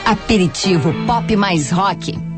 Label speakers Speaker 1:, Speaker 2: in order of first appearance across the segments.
Speaker 1: Aperitivo Pop mais Rock.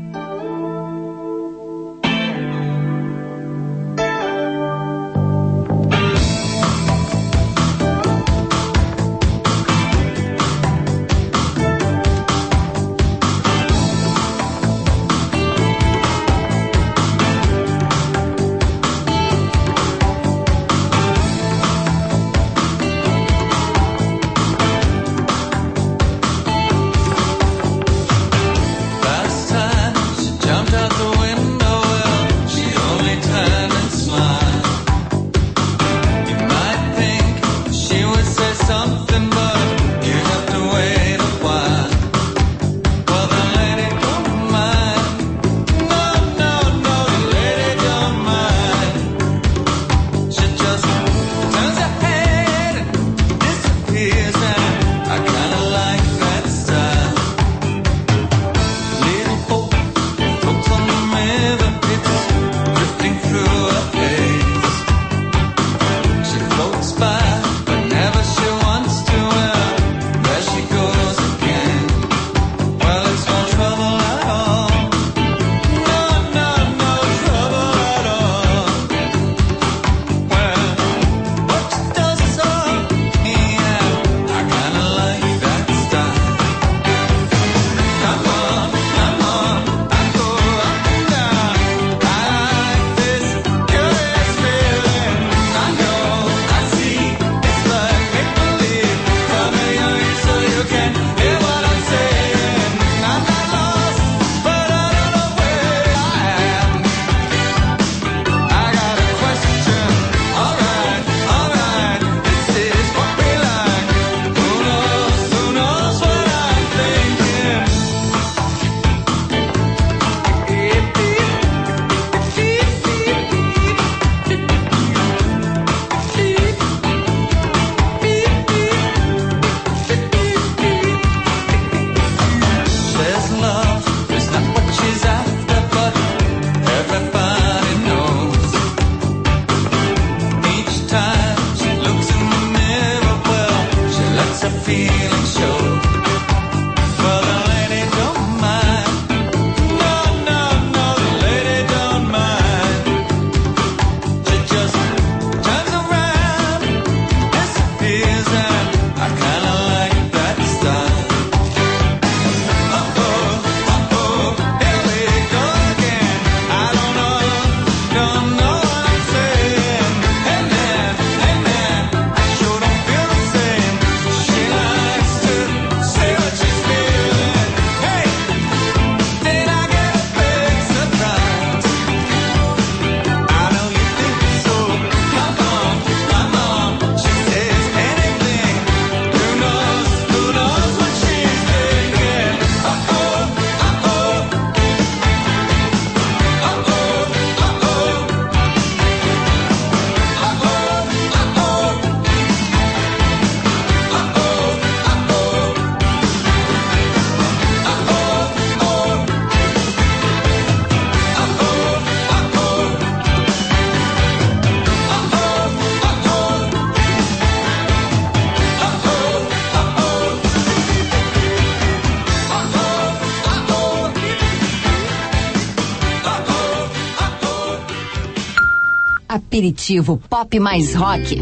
Speaker 1: Aperitivo Pop mais Rock.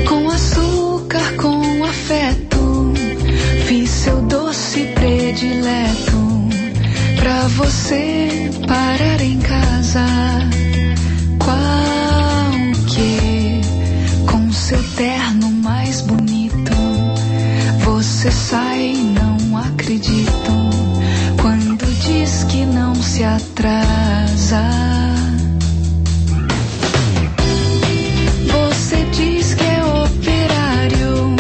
Speaker 2: Com açúcar, com afeto, fiz seu doce predileto pra você parar em casa. Seu terno mais bonito, você sai, não acredito, quando diz que não se atrasa. Você diz que é operário,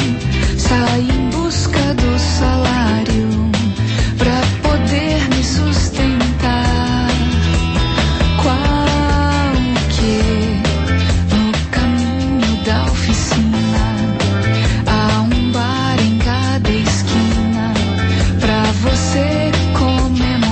Speaker 2: sai em busca do salário pra poder me sustentar. Qual que no caminho da oficina há um bar em cada esquina pra você comemorar.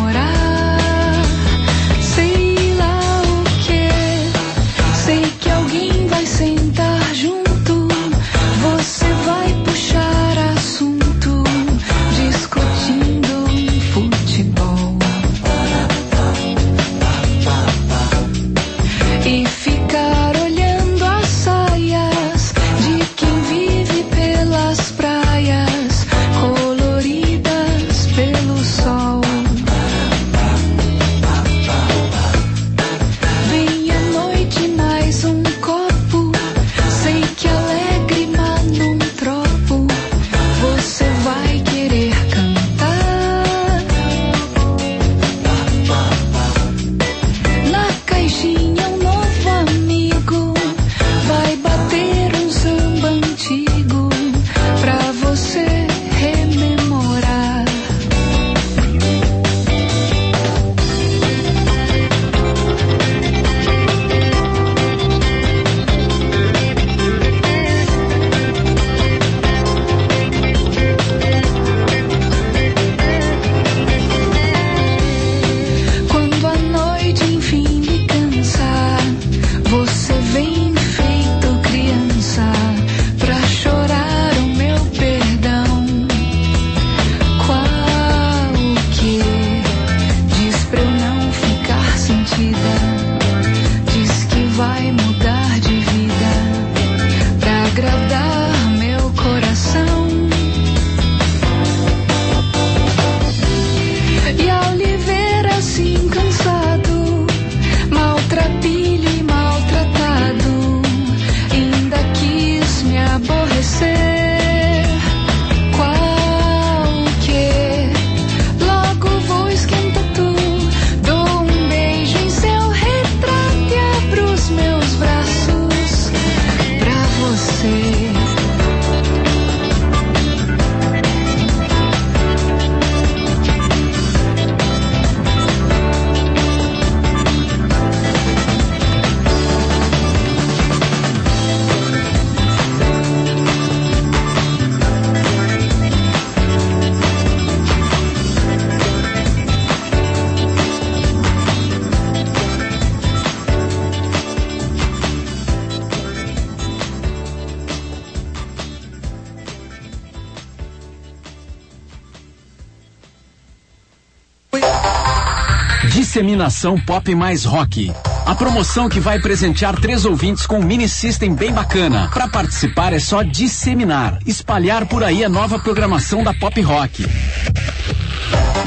Speaker 3: Disseminação Pop mais Rock. A promoção que vai presentear 3 ouvintes com um mini system bem bacana. Para participar é só disseminar, espalhar por aí a nova programação da Pop Rock.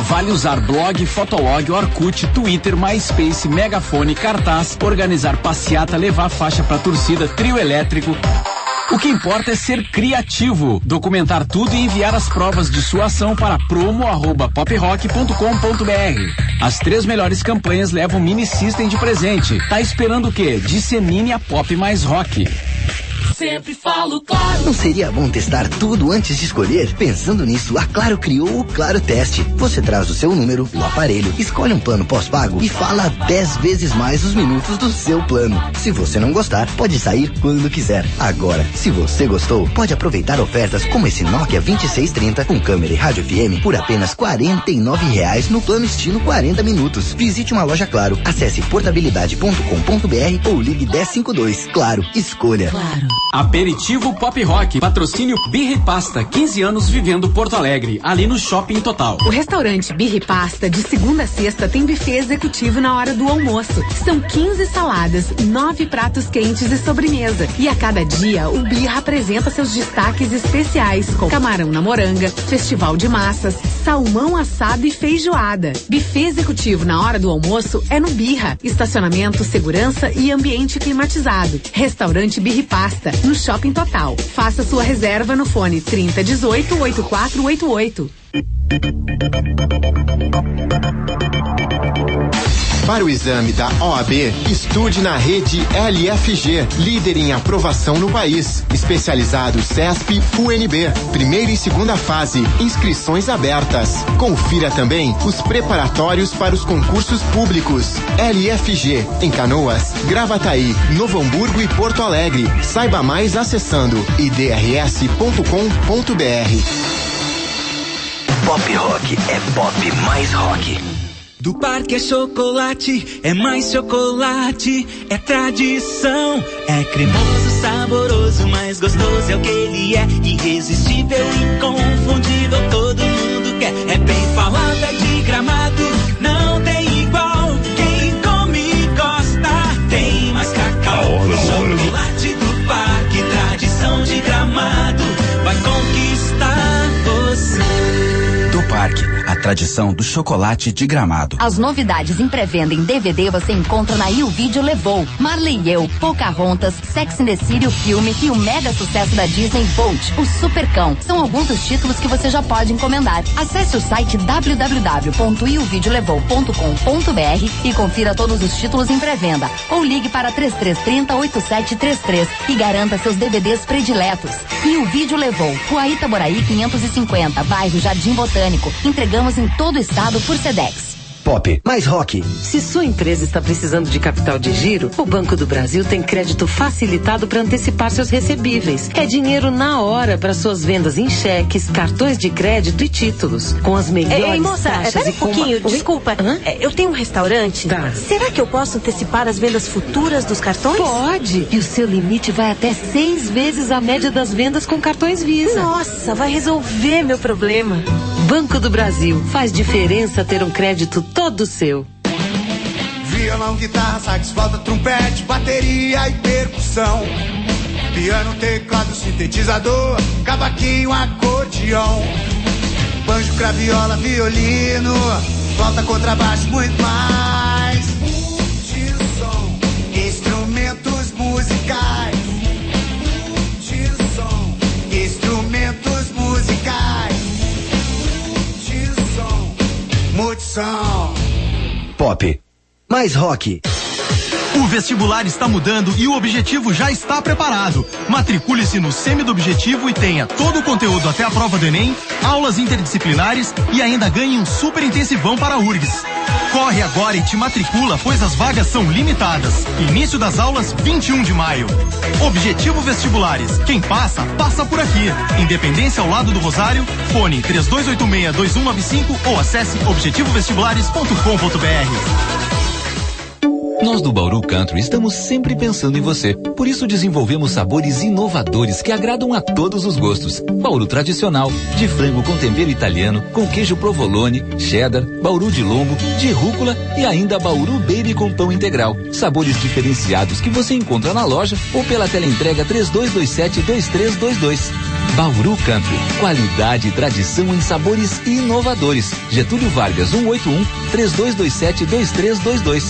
Speaker 3: Vale usar blog, fotolog, Orkut, Twitter, MySpace, megafone, cartaz, organizar passeata, levar faixa pra torcida, trio elétrico. O que importa é ser criativo, documentar tudo e enviar as provas de sua ação para promo@poprock.com.br. As 3 melhores campanhas levam mini system de presente. Tá esperando o quê? Dissemine a Pop mais Rock.
Speaker 4: Sempre falo Claro.
Speaker 5: Não seria bom testar tudo antes de escolher? Pensando nisso, a Claro criou o Claro Teste. Você traz o seu número, o aparelho, escolhe um plano pós-pago e fala 10 vezes mais os minutos do seu plano. Se você não gostar, pode sair quando quiser. Agora, se você gostou, pode aproveitar ofertas como esse Nokia 2630 com câmera e rádio FM por apenas R$49 no plano estilo 40 minutos. Visite uma loja Claro, acesse portabilidade.com.br ou ligue 1052. Claro, escolha.
Speaker 1: Claro.
Speaker 3: Aperitivo Pop Rock, patrocínio Birra e Pasta, 15 anos vivendo Porto Alegre, ali no Shopping Total.
Speaker 6: O restaurante Birra e Pasta, de segunda a sexta, tem buffet executivo na hora do almoço. São 15 saladas, 9 pratos quentes e sobremesa. E a cada dia, o Birra apresenta seus destaques especiais, com camarão na moranga, festival de massas, salmão assado e feijoada. Buffet executivo na hora do almoço é no Birra. Estacionamento, segurança e ambiente climatizado. Restaurante Birra e Pasta, no Shopping Total. Faça sua reserva no fone 3018-8488.
Speaker 7: Para o exame da OAB, estude na rede LFG, líder em aprovação no país. Especializado CESP, UNB, primeira e segunda fase, inscrições abertas. Confira também os preparatórios para os concursos públicos. LFG, em Canoas, Gravataí, Novo Hamburgo e Porto Alegre. Saiba mais acessando idrs.com.br.
Speaker 5: Pop Rock é pop mais rock.
Speaker 4: Do Parque é chocolate, é mais chocolate, é tradição. É cremoso, saboroso, mais gostoso é o que ele é. Irresistível, inconfundível, todo mundo quer. É bem falado, é de Gramado, não tem igual. Quem come gosta, tem mais cacau. Chocolate do Parque, tradição de Gramado, vai conquistar você.
Speaker 8: Do Parque, a tradição do chocolate de Gramado.
Speaker 1: As novidades em pré-venda em DVD você encontra na YouVideo Levou. Marley e Eu, Pocahontas, Sex and the City, o filme e o mega sucesso da Disney Bolt, o Supercão. São alguns dos títulos que você já pode encomendar. Acesse o site www.youvideolevou.com.br e confira todos os títulos em pré-venda. Ou ligue para 3330-8733 e garanta seus DVDs prediletos. YouVideo Levou, Rua Itaboraí 550, bairro Jardim Botânico. Entregamos em todo o estado por Sedex.
Speaker 5: Pop mais rock.
Speaker 9: Se sua empresa está precisando de capital de giro, o Banco do Brasil tem crédito facilitado para antecipar seus recebíveis. É dinheiro na hora para suas vendas em cheques, cartões de crédito e títulos. Com as melhores
Speaker 10: Ei, moça,
Speaker 9: taxas
Speaker 10: pera
Speaker 9: e
Speaker 10: um pouquinho, desculpa. Eu tenho um restaurante.
Speaker 9: Tá.
Speaker 10: Será que eu posso antecipar as vendas futuras dos cartões?
Speaker 9: Pode. E o seu limite vai até 6 vezes a média das vendas com cartões Visa.
Speaker 10: Nossa, vai resolver meu problema.
Speaker 9: Banco do Brasil. Faz diferença ter um crédito todo seu.
Speaker 11: Violão, guitarra, sax, flauta, trompete, bateria e percussão. Piano, teclado, sintetizador, cavaquinho, acordeão. Banjo, craviola, violino, flauta, contrabaixo, muito mais. Multissom, instrumentos musicais. Multissom, instrumentos musicais. Multissom.
Speaker 5: Pop mais rock.
Speaker 12: O vestibular está mudando e o Objetivo já está preparado. Matricule-se no Semi do Objetivo e tenha todo o conteúdo até a prova do Enem, aulas interdisciplinares e ainda ganhe um super intensivão para a URGS. Corre agora e te matricula, pois as vagas são limitadas. Início das aulas 21 de maio. Objetivo Vestibulares. Quem passa, passa por aqui. Independência ao lado do Rosário. Fone 3286-2195 ou acesse objetivovestibulares.com.br.
Speaker 13: Nós do Bauru Country estamos sempre pensando em você. Por isso desenvolvemos sabores inovadores que agradam a todos os gostos. Bauru tradicional, de frango com tempero italiano, com queijo provolone, cheddar, Bauru de lombo, de rúcula e ainda Bauru Baby com pão integral. Sabores diferenciados que você encontra na loja ou pela teleentrega 3227-2322. Bauru Country, qualidade e tradição em sabores inovadores. Getúlio Vargas 181 3227-2322.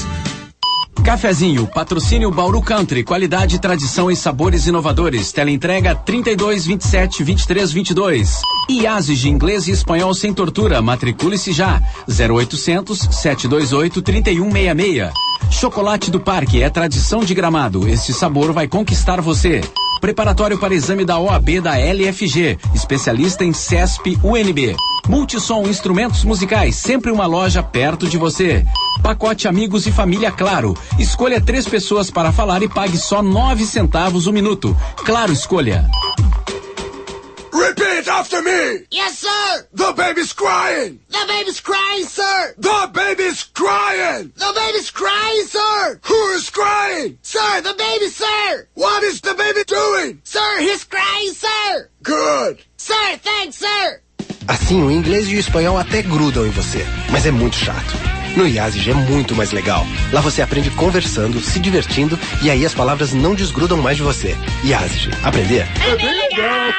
Speaker 3: Cafezinho, patrocínio Bauru Country, qualidade e tradição em sabores inovadores. Teleentrega 3227-2322. IASE de inglês e espanhol sem tortura, matricule-se já. 0800-728-3166. Chocolate do Parque é tradição de Gramado. Este sabor vai conquistar você. Preparatório para exame da OAB da LFG, especialista em CESP UNB. Multissom Instrumentos Musicais, sempre uma loja perto de você. Pacote Amigos e Família Claro. Escolha 3 pessoas para falar e pague só 9 centavos o minuto. Claro, escolha.
Speaker 11: Repeat after me!
Speaker 14: Yes, sir!
Speaker 11: The baby's crying!
Speaker 14: The baby's crying, sir!
Speaker 11: The baby's crying!
Speaker 14: The baby's crying, sir!
Speaker 11: Who is crying?
Speaker 14: Sir, the baby, sir!
Speaker 11: What is the baby doing?
Speaker 14: Sir, he's crying, sir!
Speaker 11: Good!
Speaker 14: Sir, thanks, sir!
Speaker 15: Assim, o inglês e o espanhol até grudam em você, mas é muito chato. No IASG é muito mais legal. Lá você aprende conversando, se divertindo e aí as palavras não desgrudam mais de você. IASG, aprender
Speaker 14: é bem legal.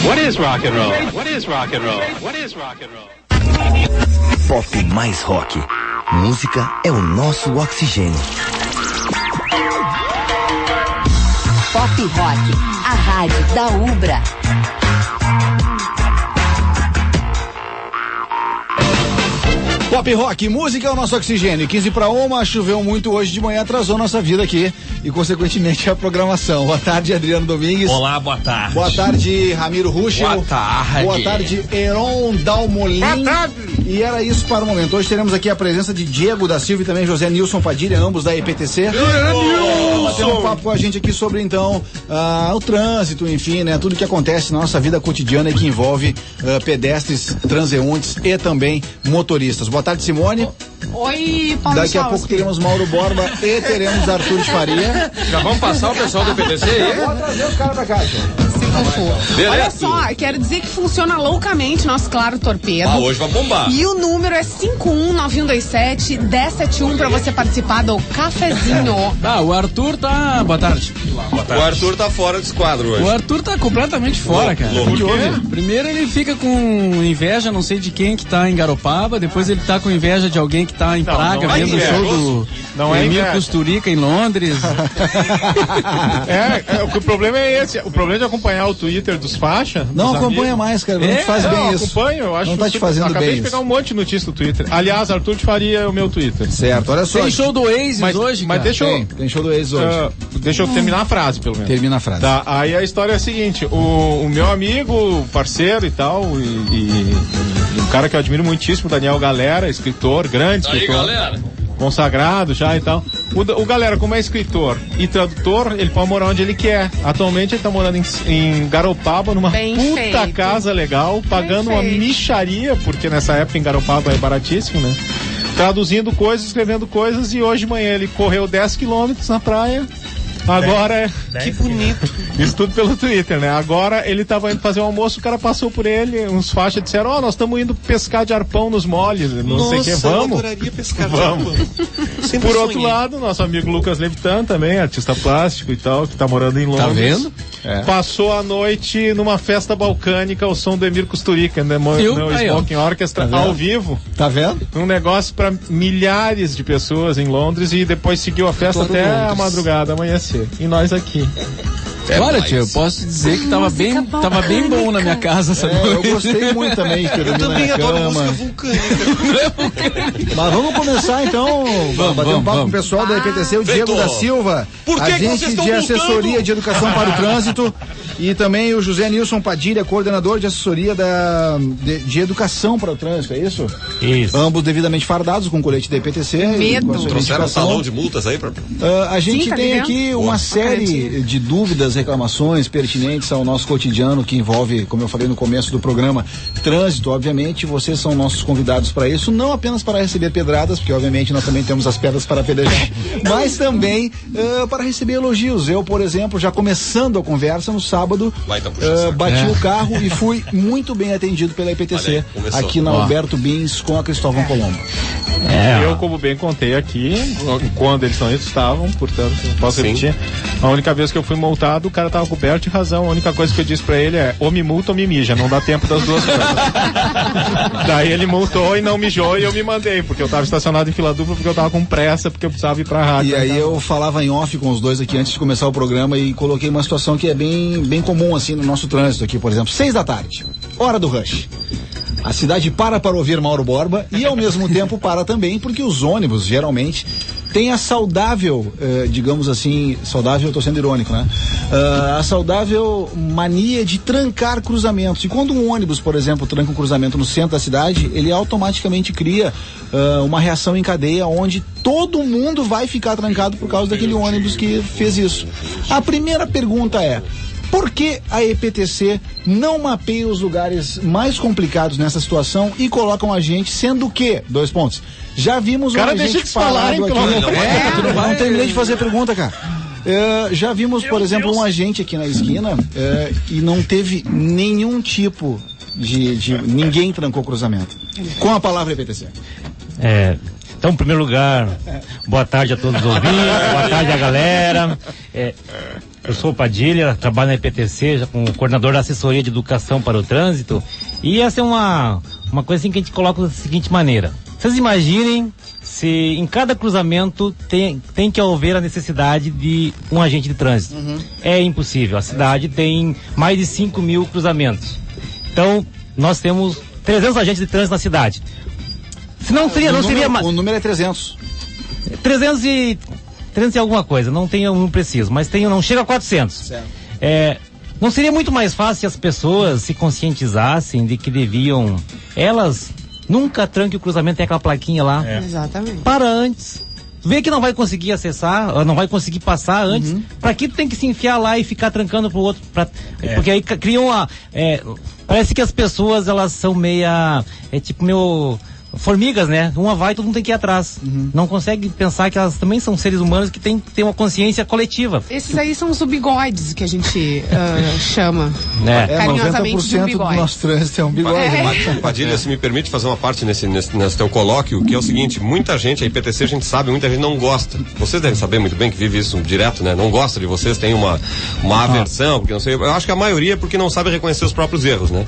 Speaker 16: What is rock and roll? What is rock and roll? What is rock and roll?
Speaker 5: Pop mais rock. Música é o nosso oxigênio.
Speaker 1: Pop Rock, a rádio da Ubra.
Speaker 17: Pop Rock, música é o nosso oxigênio. 15:01, choveu muito hoje de manhã, atrasou nossa vida aqui e consequentemente a programação. Boa tarde, Adriano Domingues.
Speaker 18: Olá, boa tarde.
Speaker 17: Boa tarde, Ramiro Ruschel.
Speaker 18: Boa tarde.
Speaker 17: Boa tarde, Heron Dalmolin.
Speaker 18: Boa tarde.
Speaker 17: E era isso para o momento. Hoje teremos aqui a presença de Diego da Silva e também José Nilson Padilha, ambos da EPTC. Batendo um papo com a gente aqui sobre então o trânsito, enfim, né? Tudo que acontece na nossa vida cotidiana e que envolve pedestres, transeuntes e também motoristas. Boa tarde, Simone.
Speaker 19: Oi, Paulo.
Speaker 17: Daqui a pouco teremos Mauro Borba e teremos Arthur de Faria.
Speaker 18: Já vamos passar o pessoal do EPTC aí?
Speaker 17: Vamos trazer os caras pra cá.
Speaker 19: Olha só, quero dizer que funciona loucamente nosso Claro Torpedo.
Speaker 18: Hoje vai bombar.
Speaker 19: E o número é 519127-1071 pra você participar do cafezinho.
Speaker 20: O Arthur tá... Boa tarde.
Speaker 18: Boa tarde. O Arthur tá fora do esquadro hoje.
Speaker 20: O Arthur tá completamente fora, cara.
Speaker 18: Por quê?
Speaker 20: Primeiro ele fica com inveja, não sei de quem que tá em Garopaba, depois ele tá com inveja de alguém que tá em Praga, vendo o show do Emir Kusturica em Londres.
Speaker 21: O problema é esse. O problema de acompanhar o Twitter dos faixa.
Speaker 17: Não acompanha mais, cara. Não te faz bem isso.
Speaker 21: Acompanho, eu acho.
Speaker 17: Não tá te fazendo bem.
Speaker 21: Acabei de pegar um monte de notícia do Twitter. Aliás, Arthur de Faria é o meu Twitter.
Speaker 17: Certo, olha só.
Speaker 20: Tem show do Oasis hoje,
Speaker 21: mas deixa eu...
Speaker 17: Tem show do Oasis hoje.
Speaker 21: Deixa eu terminar a frase, pelo menos.
Speaker 17: Termina a frase.
Speaker 21: Tá, aí a história é a seguinte, o meu amigo, parceiro e tal, e um cara que eu admiro muitíssimo, Daniel Galera, escritor, grande escritor.
Speaker 18: Aí, galera.
Speaker 21: Consagrado já e tal. O Galera, como é escritor e tradutor, ele pode morar onde ele quer. Atualmente ele tá morando em Garopaba, numa puta casa legal, pagando uma micharia, porque nessa época em Garopaba é baratíssimo, né? Traduzindo coisas, escrevendo coisas, e hoje de manhã ele correu 10 quilômetros na praia. Agora
Speaker 18: que bonito.
Speaker 21: Isso tudo pelo Twitter, né? Agora ele tava indo fazer um almoço, o cara passou por ele, uns faixas disseram, nós estamos indo pescar de arpão nos moles, não sei o que, vamos.
Speaker 18: Eu adoraria pescar de
Speaker 21: arpão. Por outro lado, nosso amigo Lucas Levitan também, artista plástico e tal, que tá morando em Londres.
Speaker 17: Tá vendo?
Speaker 21: Passou a noite numa festa balcânica ao som do Emir Kusturica, né? No Smoking Orchestra, ao vivo.
Speaker 17: Tá vendo?
Speaker 21: Um negócio pra milhares de pessoas em Londres e depois seguiu a festa até a madrugada, amanhecer. E nós aqui.
Speaker 20: Olha, tio, eu posso dizer que tava bem bom na minha casa essa noite.
Speaker 17: Eu gostei muito também.
Speaker 18: Eu também adoro música vulcânica.
Speaker 17: Mas vamos começar então, bater um papo com o pessoal da EPTC, o Diego da Silva,
Speaker 18: Por que
Speaker 17: agente
Speaker 18: vocês estão
Speaker 17: de assessoria de educação para o trânsito. E também o José Nilson Padilha, coordenador de assessoria de educação para o trânsito, é isso?
Speaker 2: Isso.
Speaker 17: Ambos devidamente fardados com colete da EPTC.
Speaker 18: Medo. Trouxeram um salão de multas aí pra...
Speaker 17: A gente tem aqui uma série de dúvidas, reclamações pertinentes ao nosso cotidiano, que envolve, como eu falei no começo do programa, trânsito. Obviamente, vocês são nossos convidados para isso, não apenas para receber pedradas, porque obviamente nós também temos as pedras para apedrejar, mas também para receber elogios. Eu, por exemplo, já começando a conversa no sábado, bati o carro e fui muito bem atendido pela EPTC aqui na Alberto Bins com a Cristóvão Colombo.
Speaker 21: Eu, como bem contei aqui, quando eles não estavam, portanto, posso repetir. A única vez que eu fui multado, o cara tava coberto de razão. A única coisa que eu disse pra ele é: ou me multa ou me mija, não dá tempo das duas coisas. Daí ele multou e não mijou e eu me mandei, porque eu tava estacionado em fila dupla, porque eu tava com pressa, porque eu precisava ir pra rádio.
Speaker 17: E aí eu falava em off com os dois aqui antes de começar o programa e coloquei uma situação que é bem comum assim no nosso trânsito aqui, por exemplo, 6 da tarde, hora do rush. A cidade para ouvir Mauro Borba e ao mesmo tempo para também porque os ônibus geralmente têm a saudável, digamos assim, saudável, eu tô sendo irônico, né? A saudável mania de trancar cruzamentos. E quando um ônibus, por exemplo, tranca um cruzamento no centro da cidade, ele automaticamente cria uma reação em cadeia onde todo mundo vai ficar trancado por causa daquele ônibus que fez isso. A primeira pergunta é: por que a EPTC não mapeia os lugares mais complicados nessa situação e colocam a gente, sendo que, 2 pontos, já vimos um agente parado aqui. Não terminei de fazer a pergunta, cara. Já vimos, por exemplo, um agente aqui na esquina e não teve nenhum tipo de ninguém trancou o cruzamento. Com a palavra EPTC.
Speaker 2: Então, em primeiro lugar, boa tarde a todos os ouvintes, boa tarde a galera. Eu sou o Padilha, trabalho na EPTC, já como coordenador da assessoria de educação para o trânsito. E essa é uma coisa assim que a gente coloca da seguinte maneira: vocês imaginem se em cada cruzamento tem que haver a necessidade de um agente de trânsito. É impossível, a cidade tem mais de 5.000 cruzamentos. Então, nós temos 300 agentes de trânsito na cidade. Se não seria,
Speaker 17: o número é 300.
Speaker 2: 300 e alguma coisa, não tem um preciso, mas não chega a 400.
Speaker 17: Certo.
Speaker 2: Não seria muito mais fácil se as pessoas se conscientizassem de que deviam, elas nunca tranquem o cruzamento, tem aquela plaquinha lá.
Speaker 19: Exatamente.
Speaker 2: Para antes. Vê que não vai conseguir acessar, não vai conseguir passar antes. Pra que tu tem que se enfiar lá e ficar trancando pro outro? Porque aí criam parece que as pessoas, elas são meio formigas, né? Uma vai, todo mundo tem que ir atrás. Não consegue pensar que elas também são seres humanos que têm que ter uma consciência coletiva.
Speaker 19: Esses aí são os bigodes que a gente chama. Carinhosamente de
Speaker 17: 90% do nosso trânsito é um bigode.
Speaker 18: Padilha, se me permite fazer uma parte nesse teu colóquio, que é o seguinte: muita gente, a IPTC a gente sabe, muita gente não gosta. Vocês devem saber muito bem que vive isso direto, né? Não gosta de vocês, tem uma aversão, porque não sei, eu acho que a maioria é porque não sabe reconhecer os próprios erros, né?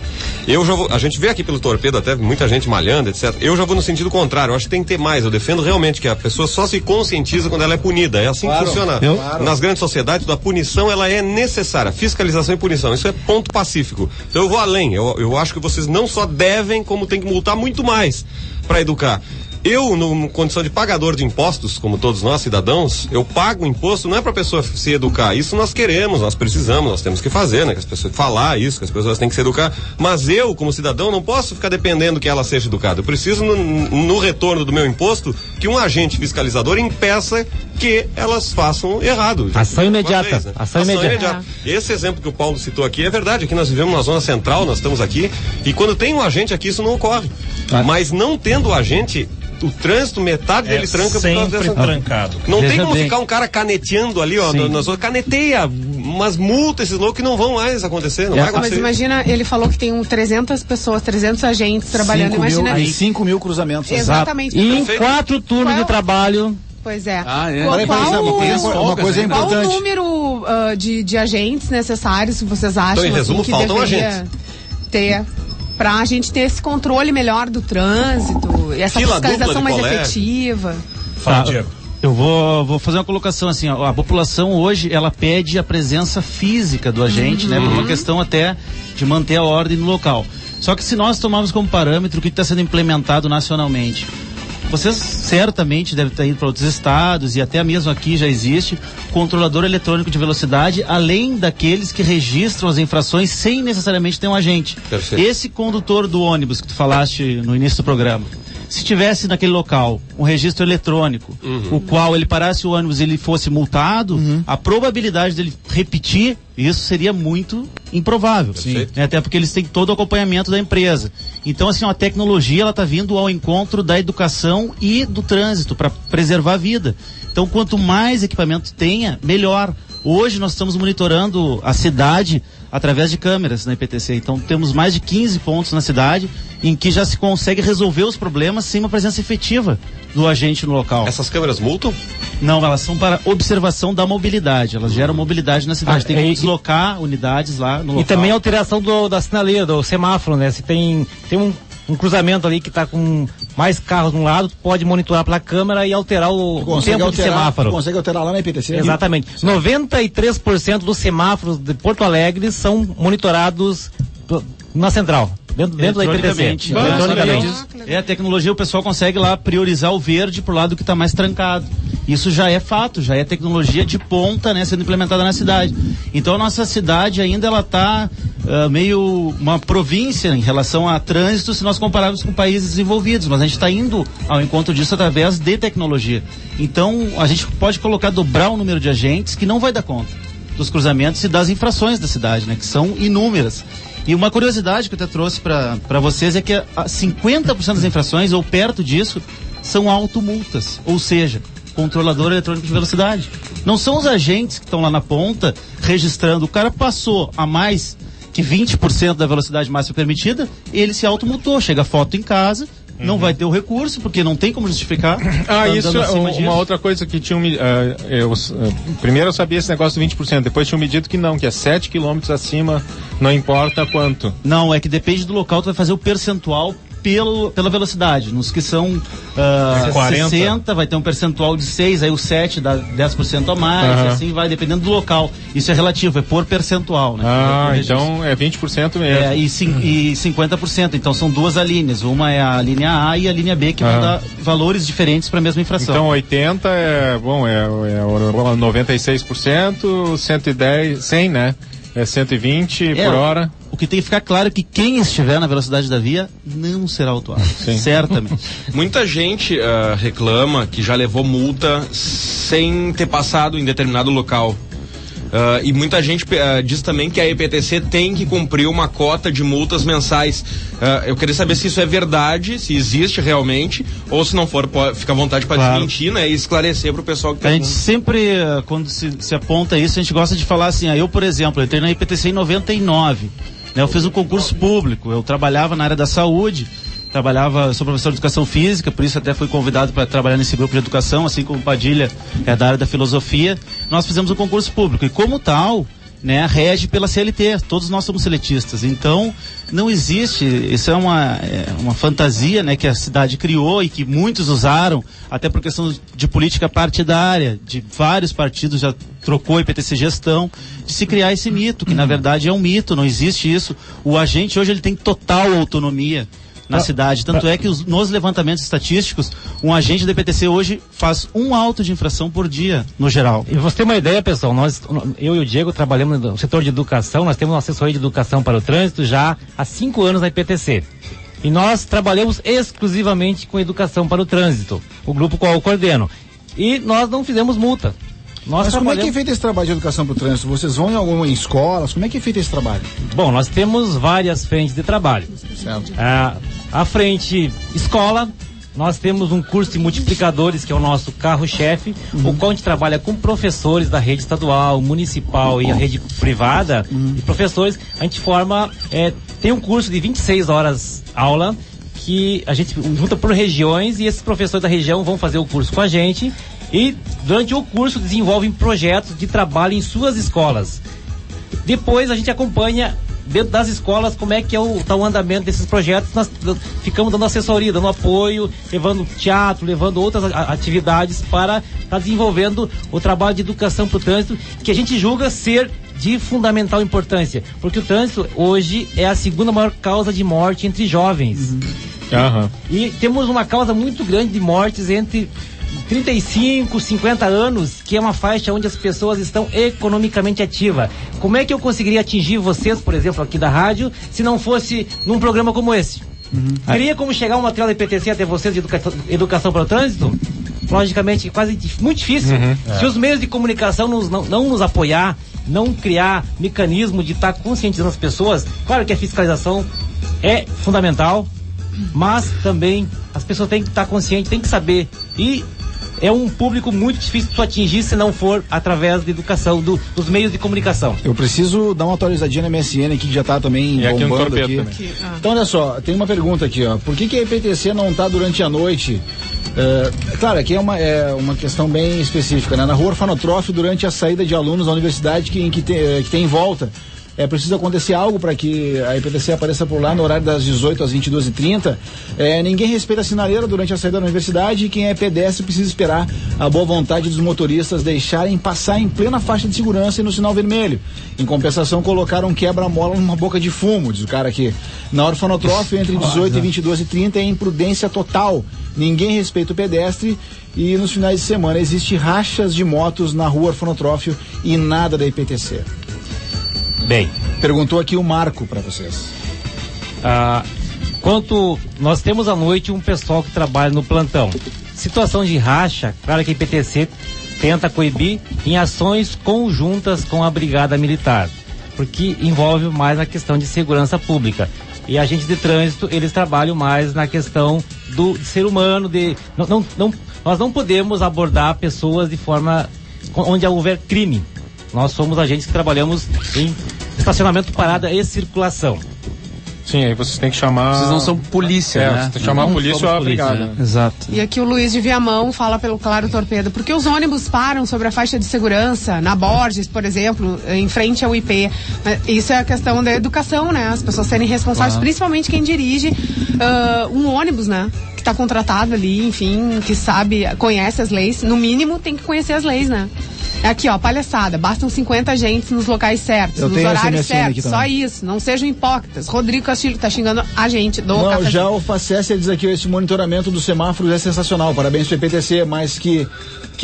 Speaker 18: A gente vê aqui pelo Torpedo até muita gente malhando, etc. Eu já vou no sentido contrário, eu acho que tem que ter mais. Eu defendo realmente que a pessoa só se conscientiza quando ela é punida. É assim que funciona. Nas grandes sociedades, a punição ela é necessária. Fiscalização e punição, isso é ponto pacífico. Então eu vou além. Eu acho que vocês não só devem, como tem que multar muito mais para educar. Eu, numa condição de pagador de impostos, como todos nós, cidadãos, eu pago imposto não é pra pessoa se educar. Isso nós queremos, nós precisamos, nós temos que fazer, né? Que as pessoas falar isso, que as pessoas têm que se educar. Mas eu, como cidadão, não posso ficar dependendo que ela seja educada. Eu preciso, no retorno do meu imposto, que um agente fiscalizador impeça que elas façam errado.
Speaker 2: Ação imediata.
Speaker 18: Vez, né?
Speaker 2: Ação imediata.
Speaker 18: Esse exemplo que o Paulo citou aqui é verdade. Aqui nós vivemos na zona central, nós estamos aqui, e quando tem um agente aqui, isso não ocorre. Mas não tendo o agente, o trânsito, metade dele tranca por causa dessa...
Speaker 21: trancado.
Speaker 18: Não tem como ficar um cara caneteando ali, ó, nas outras, caneteia umas multas, esses loucos que não vão mais acontecer, não vai acontecer.
Speaker 19: Mas imagina, ele falou que tem 300 pessoas, 300 agentes trabalhando, imagina...
Speaker 17: 5.000 cruzamentos.
Speaker 19: Exatamente.
Speaker 2: E em 4 turnos de trabalho...
Speaker 19: Pois é.
Speaker 17: Uma coisa importante.
Speaker 19: Qual o número de agentes necessários que vocês acham?
Speaker 18: Então, em resumo,
Speaker 19: que
Speaker 18: faltam
Speaker 19: deveria ter pra gente ter esse controle melhor do trânsito, essa fiscalização mais efetiva?
Speaker 21: Fala, Diego.
Speaker 20: Eu vou fazer uma colocação assim, ó, a população hoje, ela pede a presença física do agente, né, por uma questão até de manter a ordem no local. Só que se nós tomarmos como parâmetro o que está sendo implementado nacionalmente,
Speaker 6: Vocês certamente devem ter ido para outros estados e até mesmo aqui já existe controlador eletrônico de velocidade, além daqueles que registram as infrações sem necessariamente ter um agente.
Speaker 18: Perfeito.
Speaker 6: Esse condutor do ônibus que tu falaste no início do programa, se tivesse naquele local um registro eletrônico, o qual ele parasse o ônibus e ele fosse multado, a probabilidade dele repetir isso seria muito improvável. Até porque eles têm todo o acompanhamento da empresa. Então, assim, a tecnologia ela está vindo ao encontro da educação e do trânsito para preservar a vida. Então, quanto mais equipamento tenha, melhor. Hoje nós estamos monitorando a cidade através de câmeras na IPTC. Então temos mais de 15 pontos na cidade em que já se consegue resolver os problemas sem uma presença efetiva do agente no local.
Speaker 18: Essas câmeras multam?
Speaker 6: Não, elas são para observação da mobilidade. Elas geram mobilidade na cidade. Tem que deslocar unidades lá no local.
Speaker 2: E também a alteração da sinaleira, do semáforo, né? Se tem um cruzamento ali que está com mais carros de um lado, pode monitorar pela câmera e alterar o tempo de semáforo.
Speaker 17: Consegue alterar lá na IPTC?
Speaker 2: Exatamente. 93% dos semáforos de Porto Alegre são monitorados na central. Dentro da IPTC.
Speaker 6: Eletronicamente. É a tecnologia, o pessoal consegue lá priorizar o verde pro lado que está mais trancado. Isso já é fato, já é tecnologia de ponta, né, sendo implementada na cidade. Então a nossa cidade ainda ela está meio uma província em relação a trânsito se nós compararmos com países desenvolvidos, mas a gente está indo ao encontro disso através de tecnologia. Então a gente pode dobrar o número de agentes que não vai dar conta dos cruzamentos e das infrações da cidade, né, que são inúmeras. E uma curiosidade que eu até trouxe para vocês é que 50% das infrações, ou perto disso, são automultas, ou seja, controlador eletrônico de velocidade. Não são os agentes que estão lá na ponta registrando. O cara passou a mais que 20% da velocidade máxima permitida, ele se automultou, chega a foto em casa, não vai ter o recurso, porque não tem como justificar.
Speaker 21: Isso é uma outra coisa que tinha primeiro eu sabia esse negócio do 20%, depois tinha medido que não, que é 7 km acima, não importa quanto.
Speaker 6: Não, é que depende do local, tu vai fazer o percentual pela velocidade. Nos que são 60, vai ter um percentual de 6, aí o 7 dá 10% a mais, e assim vai, dependendo do local. Isso é relativo, é por percentual, né?
Speaker 21: Então é 20% mesmo.
Speaker 6: E 50%, então são duas alíneas. Uma é a linha A e a linha B, que vão dar valores diferentes para a mesma infração.
Speaker 21: Então 80 é 96%, 110, 100, né? É 120 por hora.
Speaker 6: O que tem que ficar claro é que quem estiver na velocidade da via não será autuado. Certamente.
Speaker 22: Muita gente reclama que já levou multa sem ter passado em determinado local. E muita gente diz também que a IPTC tem que cumprir uma cota de multas mensais. Eu queria saber se isso é verdade, se existe realmente, ou se não for, fica à vontade para desmentir, né? E esclarecer para o pessoal que tá.
Speaker 6: A gente sempre, quando se aponta isso, a gente gosta de falar assim, eu, por exemplo, entrei na IPTC em 99, né? Eu fiz um concurso público, eu trabalhava na área da saúde, sou professor de educação física, por isso até fui convidado para trabalhar nesse grupo de educação, assim como Padilha é da área da filosofia. Nós fizemos um concurso público e como tal, né, rege pela CLT, todos nós somos seletistas. Então, não existe, isso é uma fantasia, né, que a cidade criou e que muitos usaram, até por questão de política partidária, de vários partidos já trocou IPTC gestão, de se criar esse mito, que na verdade é um mito, não existe isso. O agente hoje ele tem total autonomia na cidade, tanto é que nos levantamentos estatísticos, um agente da IPTC hoje faz um auto de infração por dia, no geral.
Speaker 2: E você ter uma ideia, pessoal, eu e o Diego trabalhamos no setor de educação, nós temos uma assessoria de educação para o trânsito já há 5 anos na IPTC. E nós trabalhamos exclusivamente com educação para o trânsito, o grupo qual eu coordeno. E nós não fizemos multa.
Speaker 17: Mas como é que é feito esse trabalho de educação para o trânsito? Vocês vão em escolas? Como é que é feito esse trabalho?
Speaker 2: Bom, nós temos várias frentes de trabalho.
Speaker 17: Certo.
Speaker 2: A frente escola, nós temos um curso de multiplicadores, que é o nosso carro-chefe, o qual a gente trabalha com professores da rede estadual, municipal e a rede privada, e professores. A gente tem um curso de 26 horas aula, que a gente junta por regiões, e esses professores da região vão fazer o curso com a gente. E durante o curso desenvolvem projetos de trabalho em suas escolas. Depois a gente acompanha dentro das escolas como é que está o andamento desses projetos. Nós ficamos dando assessoria, dando apoio, levando teatro, levando outras atividades para estar desenvolvendo o trabalho de educação para o trânsito, que a gente julga ser de fundamental importância, porque o trânsito hoje é a segunda maior causa de morte entre jovens. E temos uma causa muito grande de mortes entre 35, 50 anos, que é uma faixa onde as pessoas estão economicamente ativas. Como é que eu conseguiria atingir vocês, por exemplo, aqui da rádio, se não fosse num programa como esse? Teria como chegar um material da IPTC até vocês de educação para o trânsito? Logicamente, muito difícil. Se os meios de comunicação não nos apoiar, não criar mecanismo de estar conscientizando as pessoas, claro que a fiscalização é fundamental, mas também as pessoas têm que estar conscientes, têm que saber. E é um público muito difícil de atingir se não for através da educação, dos meios de comunicação.
Speaker 17: Eu preciso dar uma atualizadinha na MSN aqui, que já tá também bombando aqui. Então, olha só, tem uma pergunta aqui, ó. Por que a IPTC não tá durante a noite? Claro, aqui é uma questão bem específica, né? Na rua Orfanotrófio, durante a saída de alunos da universidade que tem em volta, precisa acontecer algo para que a IPTC apareça por lá no horário das 18 às 22h30. Ninguém respeita a sinaleira durante a saída da universidade, e quem é pedestre precisa esperar a boa vontade dos motoristas deixarem passar em plena faixa de segurança e no sinal vermelho. Em compensação, colocaram quebra-mola numa boca de fumo, diz o cara aqui. Na Orfanotrófio, entre 18 e 22h30, é imprudência total. Ninguém respeita o pedestre, e nos finais de semana existe rachas de motos na rua Orfanotrófio e nada da IPTC.
Speaker 2: Bem,
Speaker 17: perguntou aqui o Marco para vocês.
Speaker 2: Quanto nós temos à noite um pessoal que trabalha no plantão. Situação de racha, claro que a IPTC tenta coibir em ações conjuntas com a Brigada Militar, porque envolve mais na questão de segurança pública. E agentes de trânsito, eles trabalham mais na questão do ser humano, nós não podemos abordar pessoas de forma onde houver crime. Nós somos agentes que trabalhamos em estacionamento, parada e circulação.
Speaker 21: Sim, aí vocês têm que chamar...
Speaker 20: Vocês não são polícia, né?
Speaker 21: Você tem que chamar a polícia ou a brigada.
Speaker 20: Né? Exato.
Speaker 19: E aqui o Luiz de Viamão fala pelo Claro Torpedo, porque os ônibus param sobre a faixa de segurança, na Borges, por exemplo, em frente ao IP. Isso é a questão da educação, né? As pessoas serem responsáveis, principalmente quem dirige um ônibus, né? Que está contratado ali, enfim, que sabe, conhece as leis. No mínimo, tem que conhecer as leis, né? Aqui, ó, palhaçada. Bastam 50 agentes nos locais certos, nos horários certos. Só isso. Não sejam hipócritas. Rodrigo Castilho tá xingando a gente do
Speaker 17: Não, já o Facesse diz aqui, esse monitoramento dos semáforos é sensacional. Parabéns pro IPTC, mas que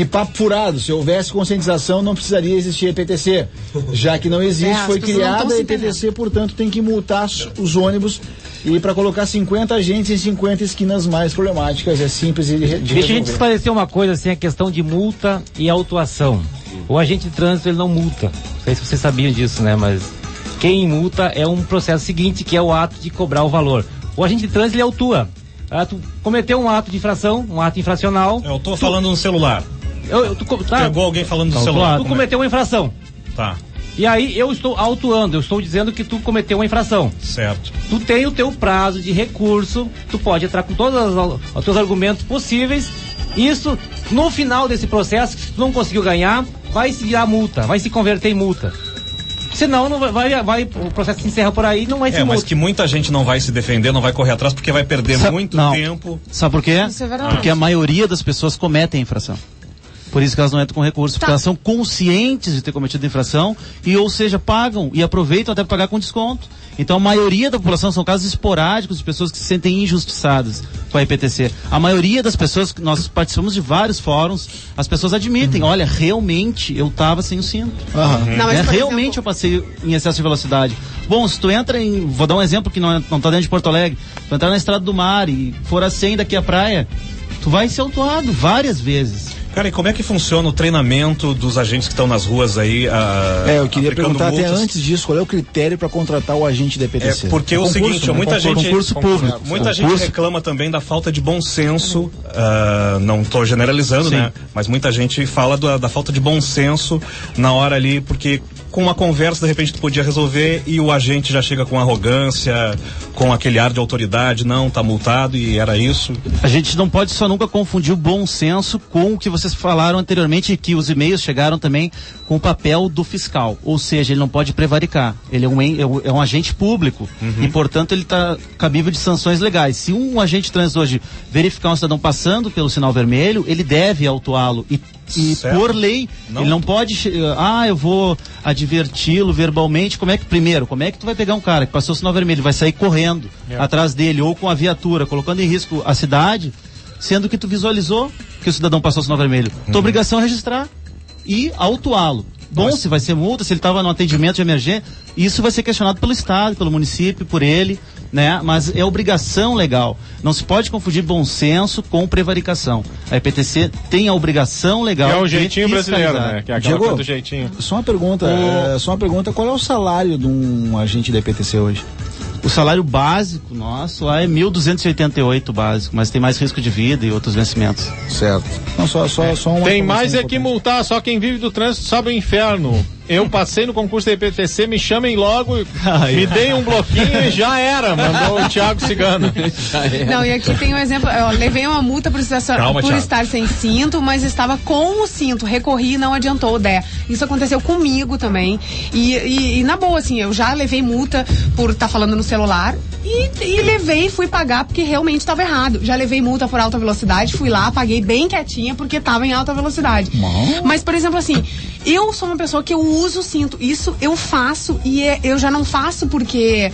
Speaker 17: papo furado. Se houvesse conscientização, não precisaria existir IPTC. Já que não existe, foi criada a IPTC, portanto, tem que multar os ônibus. E para colocar 50 agentes em 50 esquinas mais problemáticas, é simples de resolver.
Speaker 2: Deixa a gente esclarecer uma coisa, assim, a questão de multa e autuação. O agente de trânsito, ele não multa. Não sei se vocês sabiam disso, né? Mas quem multa é um processo seguinte, que é o ato de cobrar o valor. O agente de trânsito, ele autua. Tu cometeu um ato de infração, um ato infracional.
Speaker 4: Eu tô falando no celular. Pegou alguém falando no celular.
Speaker 2: Tu cometeu uma infração.
Speaker 4: Tá.
Speaker 2: E aí eu estou autuando, eu estou dizendo que tu cometeu uma infração.
Speaker 4: Certo.
Speaker 2: Tu tem o teu prazo de recurso, tu pode entrar com todos os teus argumentos possíveis. Isso, no final desse processo, se tu não conseguiu ganhar, vai se virar multa, vai se converter em multa. Senão não vai, o processo se encerra por aí, não vai ser multa.
Speaker 4: Mas que muita gente não vai se defender, não vai correr atrás, porque vai perder muito tempo.
Speaker 6: Sabe por quê?
Speaker 19: Isso é verdade.
Speaker 6: Porque a maioria das pessoas cometem infração. Por isso que elas não entram com recurso, porque elas são conscientes de ter cometido infração e, ou seja, pagam e aproveitam até para pagar com desconto. Então a maioria da população são casos esporádicos de pessoas que se sentem injustiçadas com a IPTC. A maioria das pessoas, que nós participamos de vários fóruns, as pessoas admitem, olha, realmente eu estava sem o cinto. Realmente eu passei em excesso de velocidade. Bom, se tu entra vou dar um exemplo que não tá dentro de Porto Alegre, tu entrar na Estrada do Mar e for a 100 daqui à praia, tu vai ser autuado várias vezes.
Speaker 4: Cara, e como é que funciona o treinamento dos agentes que estão nas ruas aí?
Speaker 17: Eu queria perguntar multas. Até antes disso, qual é o critério para contratar o agente da IPTC?
Speaker 4: Porque o seguinte, muita gente reclama também da falta de bom senso, não estou generalizando, né? Mas muita gente fala da falta de bom senso na hora ali, porque com uma conversa, de repente, tu podia resolver e o agente já chega com arrogância, com aquele ar de autoridade, não, tá multado e era isso.
Speaker 6: A gente não pode só nunca confundir o bom senso com o que você vocês falaram anteriormente que os e-mails chegaram também com o papel do fiscal, ou seja, ele não pode prevaricar, ele é um agente público e, portanto, ele está cabível de sanções legais. Se um agente de trânsito hoje verificar um cidadão passando pelo sinal vermelho, ele deve autuá-lo e por lei, ele não pode, eu vou adverti-lo verbalmente. Como é que tu vai pegar um cara que passou o sinal vermelho, vai sair correndo atrás dele ou com a viatura, colocando em risco a cidade, sendo que tu visualizou que o cidadão passou o sinal vermelho? Tua obrigação é registrar e autuá-lo. Bom, se vai ser multa, se ele estava no atendimento de emergência, isso vai ser questionado pelo Estado, pelo município, por ele, né? Mas é obrigação legal. Não se pode confundir bom senso com prevaricação. A EPTC tem a obrigação legal.
Speaker 21: Que é o jeitinho brasileiro, né? Que é aquela coisa do jeitinho.
Speaker 17: Só uma pergunta, qual é o salário de um agente da EPTC hoje?
Speaker 6: O salário básico nosso lá é 1.288 básico, mas tem mais risco de vida e outros vencimentos.
Speaker 17: Certo. Não, só uma
Speaker 21: tem mais é que multar, só quem vive do trânsito sabe o inferno. Eu passei no concurso da EPTC, me chamem logo, me deem um bloquinho e já era, mandou o Thiago Cigano.
Speaker 19: Não, e aqui tem um exemplo, eu levei uma multa por estar sem cinto, mas estava com o cinto, recorri e não adiantou o DE. Isso aconteceu comigo também, e na boa, assim, eu já levei multa por estar falando no celular e fui pagar porque realmente estava errado. Já levei multa por alta velocidade, fui lá, paguei bem quietinha porque estava em alta velocidade. Mas, por exemplo, assim, eu sou uma pessoa que eu uso o cinto. Isso eu faço e eu já não faço porque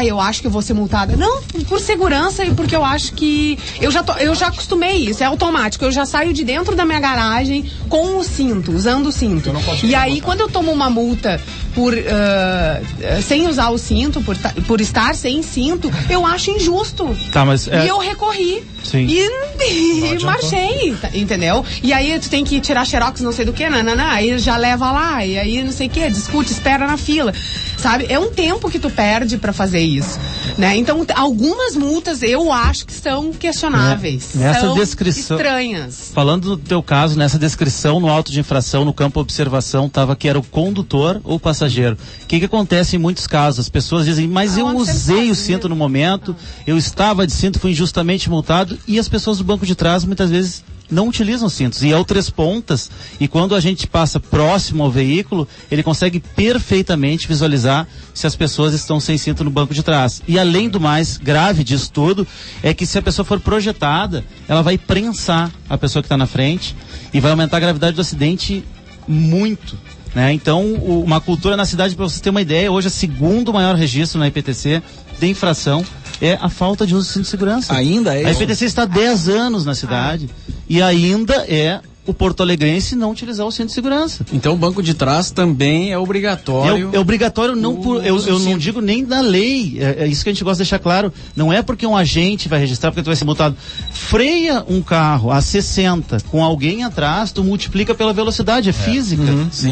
Speaker 19: eu acho que eu vou ser multada. Não, por segurança e porque eu acho que eu já acostumei isso, é automático. Eu já saio de dentro da minha garagem com o cinto, usando o cinto. E aí, quando eu tomo uma multa por sem usar o cinto, por estar sem cinto, eu acho injusto.
Speaker 6: Tá, mas
Speaker 19: e eu recorri.
Speaker 6: Sim.
Speaker 19: E marchei, entendeu? E aí tu tem que tirar xerox, não sei do que, aí já leva lá, e aí não sei o que, discute, espera na fila, sabe? É um tempo que tu perde pra fazer isso, né? Então, algumas multas eu acho que são questionáveis.
Speaker 6: Nessa
Speaker 19: são
Speaker 6: descrição,
Speaker 19: estranhas.
Speaker 6: Falando do teu caso, nessa descrição, no auto de infração, no campo observação, tava que era o condutor ou passageiro. O que acontece em muitos casos? As pessoas dizem, mas eu usei o cinto no momento, eu estava de cinto, fui injustamente multado, e as pessoas do banco de trás muitas vezes não utilizam cintos, e é o três pontas, e quando a gente passa próximo ao veículo, ele consegue perfeitamente visualizar se as pessoas estão sem cinto no banco de trás. E além do mais grave disso tudo, é que se a pessoa for projetada, ela vai prensar a pessoa que está na frente e vai aumentar a gravidade do acidente muito, né? Então, uma cultura na cidade, para vocês terem uma ideia, hoje é o segundo maior registro na EPTC de infração é a falta de uso de cinto de segurança.
Speaker 17: Ainda é?
Speaker 6: A EPTC está há 10 anos na cidade e ainda é o porto-alegrense não utilizar o cinto de segurança.
Speaker 20: Então o banco de trás também é obrigatório.
Speaker 6: É obrigatório, não eu não digo nem da lei, é isso que a gente gosta de deixar claro. Não é porque um agente vai registrar, porque tu vai ser multado. Freia um carro a 60 com alguém atrás, tu multiplica pela velocidade, é física.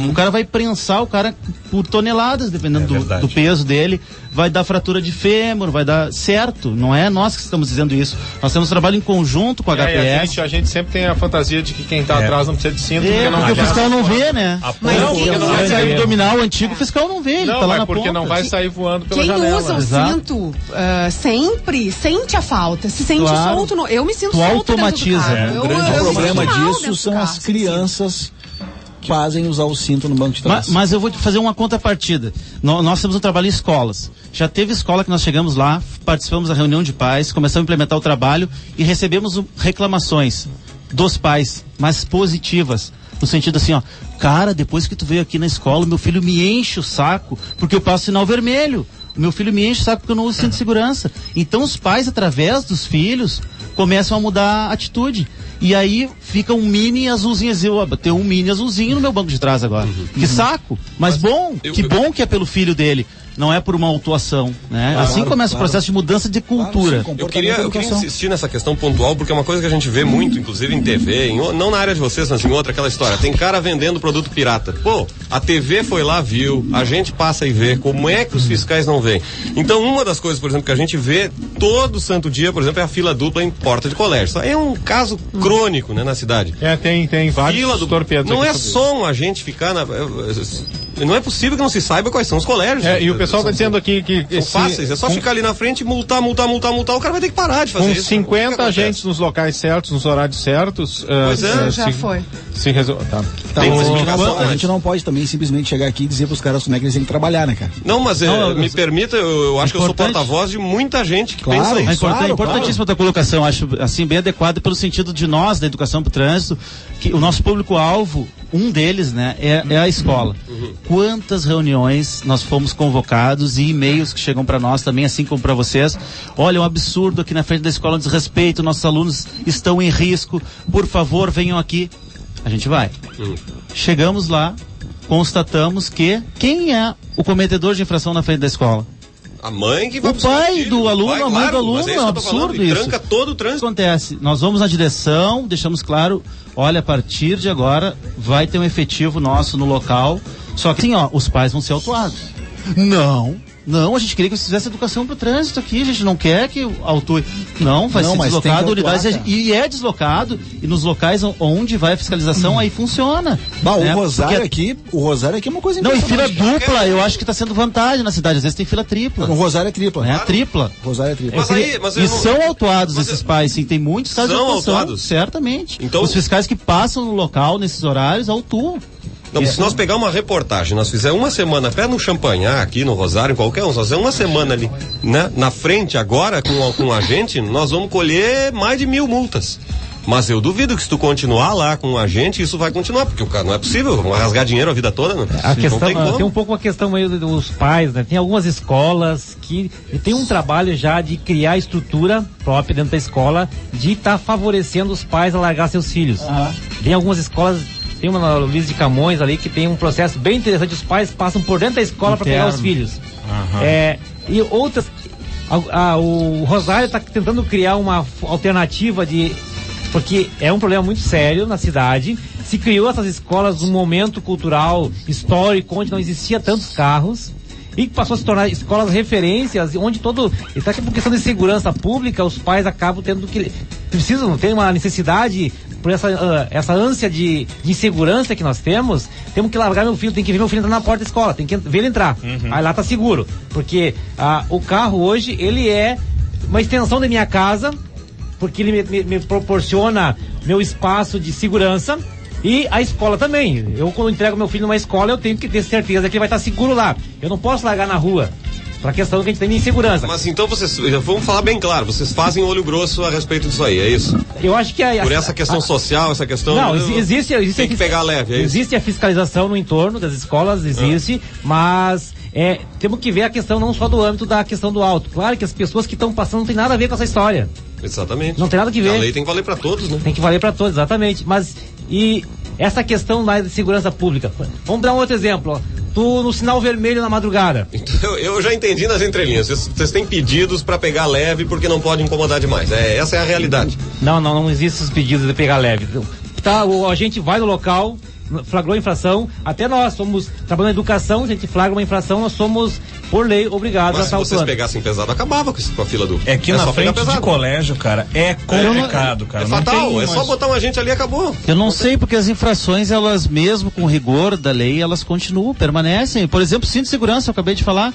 Speaker 6: O cara vai prensar o cara por toneladas, dependendo do peso dele, vai dar fratura de fêmur, vai dar certo. Não é nós que estamos dizendo isso. Nós temos trabalho em conjunto com a HPS.
Speaker 21: A gente sempre tem a fantasia de que quem está atrás não precisa de cinto,
Speaker 6: porque o fiscal não vê, né?
Speaker 19: Mas
Speaker 6: o abdominal antigo, o fiscal não vê, ele tá lá na
Speaker 21: porque
Speaker 6: ponta.
Speaker 21: Não vai sair voando pela janela.
Speaker 19: Quem usa o cinto sempre sente a falta, se sente solto. Eu me sinto solto
Speaker 6: automatiza.
Speaker 17: O grande problema disso são as crianças que fazem usar o cinto no banco de trás.
Speaker 6: Mas eu vou fazer uma contrapartida. Nós temos um trabalho em escolas. Já teve escola que nós chegamos lá, participamos da reunião de pais, começamos a implementar o trabalho e recebemos reclamações dos pais, mas positivas, no sentido assim, cara, depois que tu veio aqui na escola, meu filho me enche o saco porque eu passo sinal vermelho. O meu filho me enche o saco porque eu não uso cinto de segurança. Então os pais, através dos filhos, começam a mudar a atitude. E aí fica um mini azulzinho. Eu tenho um mini azulzinho no meu banco de trás agora. Que saco. Mas bom, que bom que é pelo filho dele. Não é por uma autuação, né? Assim começa o processo de mudança de cultura.
Speaker 18: Eu queria insistir nessa questão pontual, porque é uma coisa que a gente vê muito, inclusive em TV, não na área de vocês, mas em outra, aquela história. Tem cara vendendo produto pirata. Pô, a TV foi lá, viu, a gente passa e vê. Como é que os fiscais não veem? Então, uma das coisas, por exemplo, que a gente vê todo santo dia, por exemplo, é a fila dupla em porta de colégio. Isso é um caso crônico, né, na cidade.
Speaker 21: Tem vários torpedos.
Speaker 18: Não é só um agente ficar Não é possível que não se saiba quais são os colégios.
Speaker 21: E o pessoal está dizendo aqui que...
Speaker 18: São fáceis, é só ficar ali na frente e multar, o cara vai ter que parar de fazer
Speaker 21: com
Speaker 18: isso.
Speaker 21: 50 agentes nos locais certos, nos horários certos...
Speaker 18: Pois é.
Speaker 19: Já foi.
Speaker 21: Se resolve. Tá.
Speaker 17: A gente não pode também simplesmente chegar aqui e dizer pros caras como é que eles têm que trabalhar, né, cara?
Speaker 18: Não, mas me permita, eu acho que eu sou porta-voz de muita gente que pensa isso.
Speaker 6: É importantíssima a tua colocação, acho assim bem adequada pelo sentido de nós, da educação para o trânsito, que o nosso público-alvo, um deles, né, é a escola. Quantas reuniões nós fomos convocados e e-mails que chegam para nós também, assim como para vocês. Olha, é um absurdo aqui na frente da escola, um desrespeito, nossos alunos estão em risco, por favor, venham aqui. A gente vai. Chegamos lá, constatamos que quem é o cometedor de infração na frente da escola?
Speaker 18: A mãe que vai
Speaker 6: o pai do aluno, a mãe do aluno, é um absurdo isso.
Speaker 18: Tranca todo o trânsito.
Speaker 6: Acontece, nós vamos na direção, deixamos claro, olha, a partir de agora vai ter um efetivo nosso no local, só que assim, os pais vão ser autuados. Não, a gente queria que você fizesse educação pro trânsito aqui, a gente não quer que autue. Não, vai ser deslocado unidades e é deslocado, e nos locais onde vai a fiscalização, aí funciona.
Speaker 17: O Rosário aqui é uma coisa
Speaker 6: não, e
Speaker 17: impressionante.
Speaker 6: fila dupla, eu acho que tá sendo vantagem na cidade, às vezes tem fila tripla.
Speaker 17: No Rosário é tripla.
Speaker 6: É tripla.
Speaker 17: Rosário é tripla.
Speaker 6: São autuados esses pais, sim, tem muitos casos de autuação. Autuados? Certamente.
Speaker 18: Então,
Speaker 6: os fiscais que passam no local, nesses horários, autuam.
Speaker 18: Não, se nós pegar uma reportagem, nós fizermos uma semana até no Champanhar, aqui no Rosário, em qualquer um, nós fazemos uma semana ali, né? Na frente agora, com a gente, nós vamos colher mais de 1.000 multas. Mas eu duvido que se tu continuar lá com a gente, isso vai continuar, porque o cara não é possível, vai rasgar dinheiro a vida toda, né?
Speaker 2: A questão, tem um pouco a questão aí dos pais, né? Tem algumas escolas que tem um trabalho já de criar estrutura própria dentro da escola, de estar favorecendo os pais a largar seus filhos. Tem algumas escolas. Tem uma na Luiz de Camões ali que tem um processo bem interessante, os pais passam por dentro da escola para pegar os filhos. E outras, o Rosário está tentando criar uma alternativa porque é um problema muito sério na cidade. Se criou essas escolas num momento cultural, histórico, onde não existia tantos carros, e passou a se tornar escolas referências, onde está aqui por questão de segurança pública, os pais acabam tendo que, precisam ter uma necessidade, por essa ânsia de insegurança que nós temos que largar meu filho, tem que ver meu filho entrar na porta da escola, tem que ver ele entrar, aí lá tá seguro, porque o carro hoje, ele é uma extensão da minha casa, porque ele me proporciona meu espaço de segurança, e a escola também. Eu, quando entrego meu filho numa escola, eu tenho que ter certeza que ele vai estar seguro lá, eu não posso largar na rua, pra questão que a gente tem de insegurança.
Speaker 18: Mas então vamos falar bem claro, vocês fazem olho grosso a respeito disso aí, é isso?
Speaker 2: Eu acho que
Speaker 18: por essa questão social, essa questão...
Speaker 2: Não, existe
Speaker 18: tem que pegar leve, é isso?
Speaker 2: Existe a fiscalização no entorno das escolas, mas temos que ver a questão não só do âmbito da questão do auto. Claro que as pessoas que estão passando não tem nada a ver com essa história.
Speaker 18: Exatamente.
Speaker 2: Não tem nada que ver.
Speaker 18: A lei tem que valer para todos, né?
Speaker 2: Tem que valer para todos, exatamente. Mas, e essa questão mais de segurança pública. Vamos dar um outro exemplo, Tu no sinal vermelho na madrugada.
Speaker 18: Então, eu já entendi nas entrelinhas. Vocês têm pedidos para pegar leve porque não pode incomodar demais. Essa é a realidade.
Speaker 2: Não existem esses pedidos de pegar leve. Tá, a gente vai no local, flagrou a infração, até nós somos, trabalhando na educação, a gente flagra uma infração, nós somos, por lei, obrigados a estar
Speaker 18: autuando. Mas se vocês pegassem pesado, acabava com a fila do...
Speaker 4: É que na frente de colégio, cara, é complicado, cara.
Speaker 18: É fatal, só botar um agente ali e acabou.
Speaker 6: Eu não sei, porque as infrações, elas mesmo com rigor da lei, elas continuam, permanecem. Por exemplo, cinto de segurança, eu acabei de falar.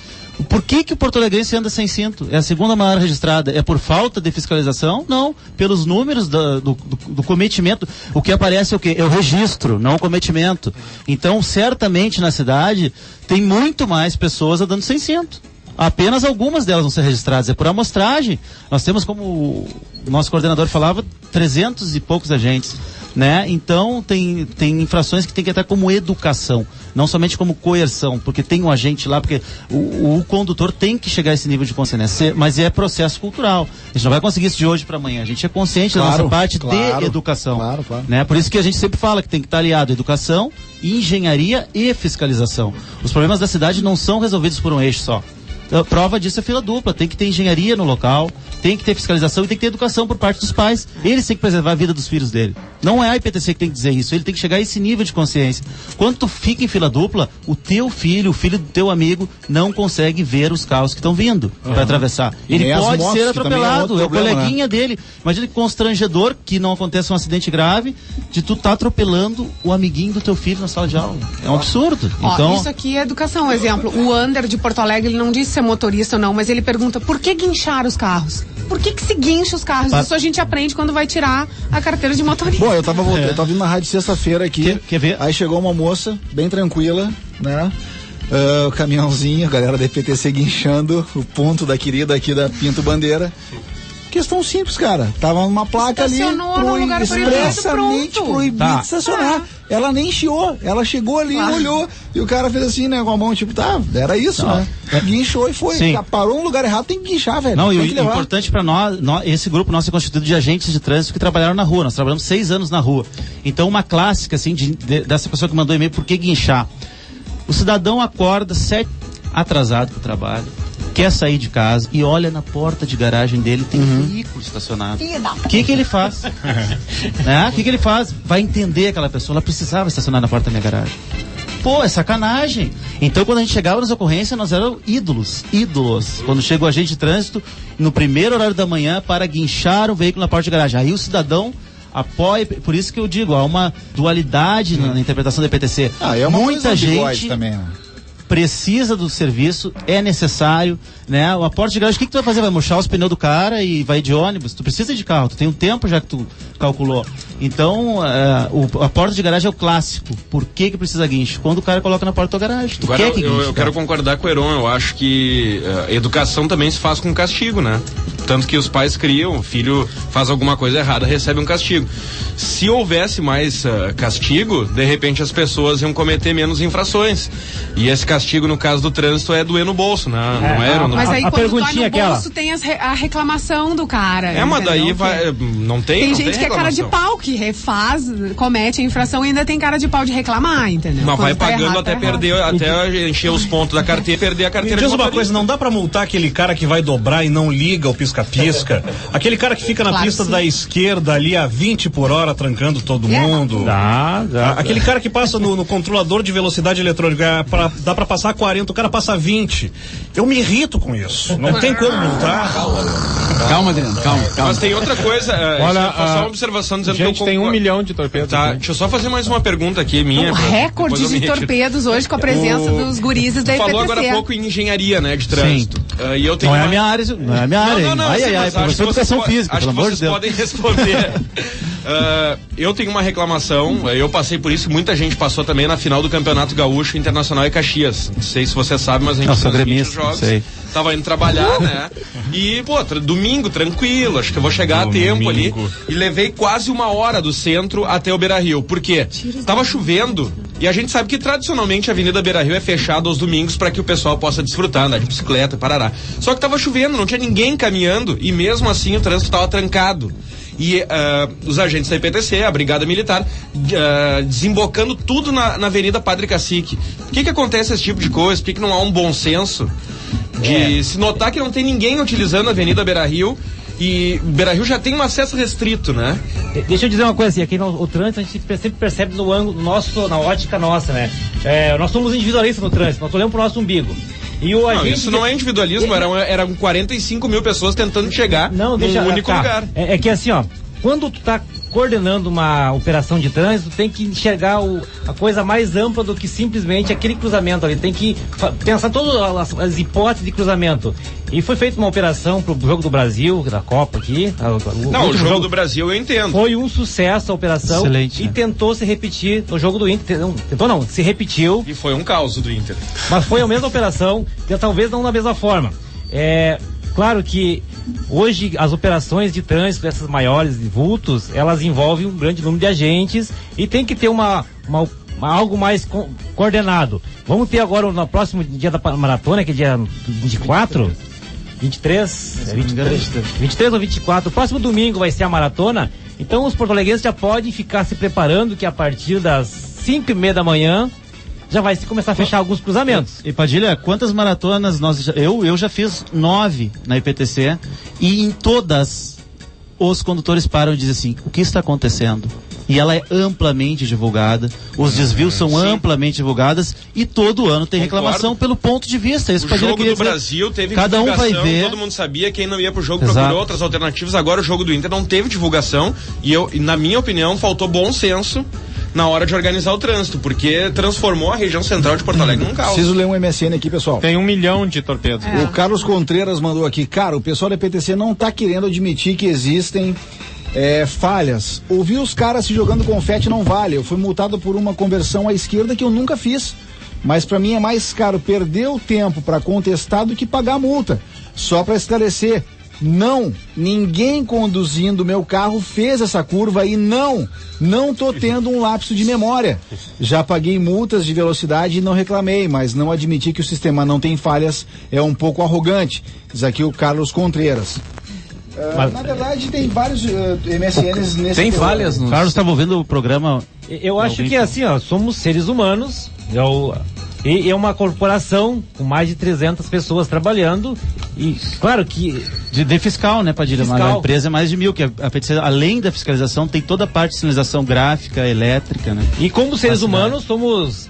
Speaker 6: Por que o Porto Alegrense anda sem cinto? É a segunda maior registrada. É por falta de fiscalização? Não. Pelos números do cometimento. O que aparece é o quê? É o registro, não o cometimento. Então, certamente na cidade tem muito mais pessoas andando sem cinto. Apenas algumas delas vão ser registradas. É por amostragem. Nós temos, como o nosso coordenador falava, 300 e poucos agentes, né? Então tem infrações que tem que estar como educação, não somente como coerção, porque tem um agente lá, porque o condutor tem que chegar a esse nível de consciência, mas é processo cultural. A gente não vai conseguir isso de hoje para amanhã. A gente é consciente da nossa parte de educação, né? Por isso que a gente sempre fala que tem que estar aliado educação, engenharia e fiscalização. Os problemas da cidade não são resolvidos por um eixo só. A prova disso é fila dupla, tem que ter engenharia no local, tem que ter fiscalização e tem que ter educação por parte dos pais. Eles têm que preservar a vida dos filhos dele. Não é a IPTC que tem que dizer isso, ele tem que chegar a esse nível de consciência. Quando tu fica em fila dupla, o teu filho, o filho do teu amigo, não consegue ver os carros que estão vindo para atravessar. Ele pode ser atropelado, é o coleguinha dele. Imagina que constrangedor que não aconteça um acidente grave de tu tá atropelando o amiguinho do teu filho na sala de aula. É um absurdo. Então,
Speaker 19: isso aqui é educação. Exemplo, o Ander de Porto Alegre, ele não disse se é motorista ou não, mas ele pergunta por que guinchar os carros? Por que se guincha os carros? Isso a gente aprende quando vai tirar a carteira de motorista.
Speaker 17: Bom, eu tava vindo na rádio sexta-feira aqui.
Speaker 6: Quer ver?
Speaker 17: Aí chegou uma moça, bem tranquila, né? O caminhãozinho, a galera da EPTC guinchando o ponto da querida aqui da Pinto Bandeira. Questão simples, cara. Tava numa placa ali expressamente proibido de estacionar. Ela nem chiou, ela chegou ali, olhou, e o cara fez assim, né, com a mão, tipo, era isso, né? Guinchou e foi. Parou no lugar errado, tem que guinchar, velho.
Speaker 6: Não, e o importante pra nós, esse grupo nosso é constituído de agentes de trânsito que trabalharam na rua. Nós trabalhamos 6 anos na rua. Então, uma clássica, assim, dessa pessoa que mandou e-mail, por que guinchar? O cidadão acorda atrasado pro trabalho, quer sair de casa e olha na porta de garagem dele, tem um veículo estacionado. O que ele faz? O que ele faz? Vai entender aquela pessoa, ela precisava estacionar na porta da minha garagem. Pô, é sacanagem. Então, quando a gente chegava nas ocorrências, nós éramos ídolos. Quando chega o agente de trânsito, no primeiro horário da manhã, para guinchar o veículo na porta de garagem. Aí o cidadão apoia, por isso que eu digo, há uma dualidade na interpretação da EPTC. Muita gente também, né? Precisa do serviço, é necessário, né? A porta de garagem, o que tu vai fazer? Vai murchar os pneus do cara e vai de ônibus? Tu precisa de carro, tu tem um tempo já que tu calculou. Então, a porta de garagem é o clássico. Por que precisa guincho? Quando o cara coloca na porta da garagem.
Speaker 22: Agora, eu quero concordar com o Heron, eu acho que educação também se faz com castigo, né? Tanto que os pais criam, o filho faz alguma coisa errada, recebe um castigo. Se houvesse mais castigo, de repente as pessoas iam cometer menos infrações. E esse castigo, no caso do trânsito, é doer no bolso, né? Não é?
Speaker 19: Mas aí, quando dói no bolso, tem a reclamação do cara.
Speaker 22: Mas daí vai... Não tem
Speaker 19: Tem gente que é cara de pau, que comete a infração e ainda tem cara de pau de reclamar, entendeu?
Speaker 22: Mas vai pagando até perder, até encher os pontos da carteira e perder a carteira.
Speaker 4: Me diz uma coisa, não dá pra multar aquele cara que vai dobrar e não liga o pisca-pisca? Aquele cara que fica na pista da esquerda ali a 20 por hora, trancando todo mundo?
Speaker 2: Dá.
Speaker 4: Aquele cara que passa no controlador de velocidade eletrônica, dá pra passar 40, o cara passa 20. Eu me irrito com isso. Não tem como multar.
Speaker 20: Calma, Adriano, calma.
Speaker 22: Mas tem outra coisa,
Speaker 21: olha,
Speaker 22: só uma observação dizendo
Speaker 21: gente,
Speaker 22: que eu
Speaker 21: tem 1 milhão de torpedos.
Speaker 22: Tá, deixa eu só fazer mais uma pergunta aqui, minha.
Speaker 19: Recorde de torpedos hoje com a presença dos gurizes da EPTC.
Speaker 22: Falou agora há pouco em engenharia, né, de trânsito.
Speaker 6: E eu tenho a minha área, não é a minha área.
Speaker 22: Ai,
Speaker 6: professor de educação física,
Speaker 22: pelo amor de Deus. Podem responder. Eu tenho uma reclamação, eu passei por isso, muita gente passou também na final do Campeonato Gaúcho Internacional e Caxias. Não sei se você sabe, mas a gente transmite os jogos. Tava indo trabalhar, né? E, domingo, tranquilo, acho que eu vou chegar a tempo ali. E levei quase 1 hora do centro até o Beira-Rio. Por quê? Tava chovendo e a gente sabe que tradicionalmente a Avenida Beira-Rio é fechada aos domingos para que o pessoal possa desfrutar, andar de bicicleta, parará. Só que tava chovendo, não tinha ninguém caminhando e mesmo assim o trânsito tava trancado. E os agentes da IPTC, a Brigada Militar, desembocando tudo na Avenida Padre Cacique. Por que acontece esse tipo de coisa? Por que não há um bom senso de se notar que não tem ninguém utilizando a Avenida Beira-Rio? E Beira-Rio já tem um acesso restrito, né?
Speaker 2: Deixa eu dizer uma coisa assim, aqui o trânsito a gente sempre percebe no ângulo nosso, na ótica nossa, né? Nós somos individualistas no trânsito, nós olhamos pro nosso umbigo.
Speaker 22: Isso não é individualismo, eram 45 mil pessoas tentando chegar num único lugar.
Speaker 2: É que assim, quando tu tá coordenando uma operação de trânsito, tem que enxergar a coisa mais ampla do que simplesmente aquele cruzamento ali. Tem que pensar todas as hipóteses de cruzamento. E foi feita uma operação pro Jogo do Brasil, da Copa aqui.
Speaker 22: O Jogo do Brasil eu entendo.
Speaker 2: Foi um sucesso a operação.
Speaker 6: Excelente,
Speaker 2: e tentou se repetir no Jogo do Inter. Se repetiu.
Speaker 22: E foi um caos do Inter.
Speaker 2: Mas foi a mesma operação, talvez não da mesma forma. Claro que hoje as operações de trânsito, essas maiores de vultos, elas envolvem um grande número de agentes e tem que ter algo mais coordenado. Vamos ter agora no próximo dia da maratona, que é dia 24, 23 ou 24, o próximo domingo vai ser a maratona, então os porto-alegrenses já podem ficar se preparando que a partir das 5:30 da manhã já vai se começar a fechar alguns cruzamentos.
Speaker 6: E Padilha, quantas maratonas eu já fiz 9 na IPTC e em todas os condutores param e dizem assim, o que está acontecendo? E ela é amplamente divulgada, os desvios são amplamente divulgados e todo ano tem reclamação pelo ponto de vista. Isso
Speaker 22: o jogo do Brasil teve
Speaker 6: cada
Speaker 22: divulgação,
Speaker 6: um vai ver.
Speaker 22: Todo mundo sabia, quem não ia pro jogo procurou outras alternativas. Agora o jogo do Inter não teve divulgação e na minha opinião, faltou bom senso na hora de organizar o trânsito, porque transformou a região central de Porto Alegre num caos.
Speaker 17: Preciso ler um MSN aqui, pessoal.
Speaker 21: Tem 1 milhão de torpedos.
Speaker 17: O Carlos Contreiras mandou aqui, cara, o pessoal da IPTC não tá querendo admitir que existem falhas. Ouvir os caras se jogando confete não vale. Eu fui multado por uma conversão à esquerda que eu nunca fiz. Mas pra mim é mais caro perder o tempo pra contestar do que pagar a multa. Só pra esclarecer, não, ninguém conduzindo meu carro fez essa curva e não tô tendo um lapso de memória. Já paguei multas de velocidade e não reclamei, mas não admitir que o sistema não tem falhas é um pouco arrogante. Diz aqui o Carlos Contreiras. Na verdade, tem vários MSNs nesse.
Speaker 6: Tem falhas no. Carlos estava ouvindo o programa.
Speaker 2: Eu acho que assim, somos seres humanos. E é uma corporação com mais de 300 pessoas trabalhando. E claro que.
Speaker 6: De fiscal, né, Padilha? Fiscal. A empresa é mais de 1000, que a PTC, além da fiscalização, tem toda a parte de sinalização gráfica, elétrica, né?
Speaker 2: E como seres humanos, somos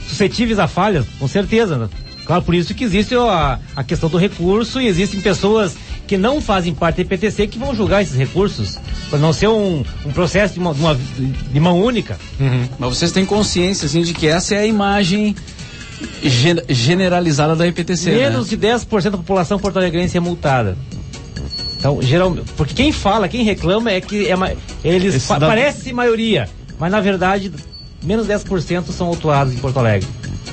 Speaker 2: suscetíveis a falhas, com certeza, né? Claro, por isso que existe a questão do recurso e existem pessoas que não fazem parte da IPTC que vão julgar esses recursos, para não ser um processo de mão única.
Speaker 20: Mas vocês têm consciência, assim, de que essa é a imagem generalizada da IPTC,
Speaker 2: Menos de 10% da população porto-alegrense é multada. Então, geralmente, porque quem reclama é que eles parecem maioria, mas na verdade, menos 10% são autuados em Porto Alegre.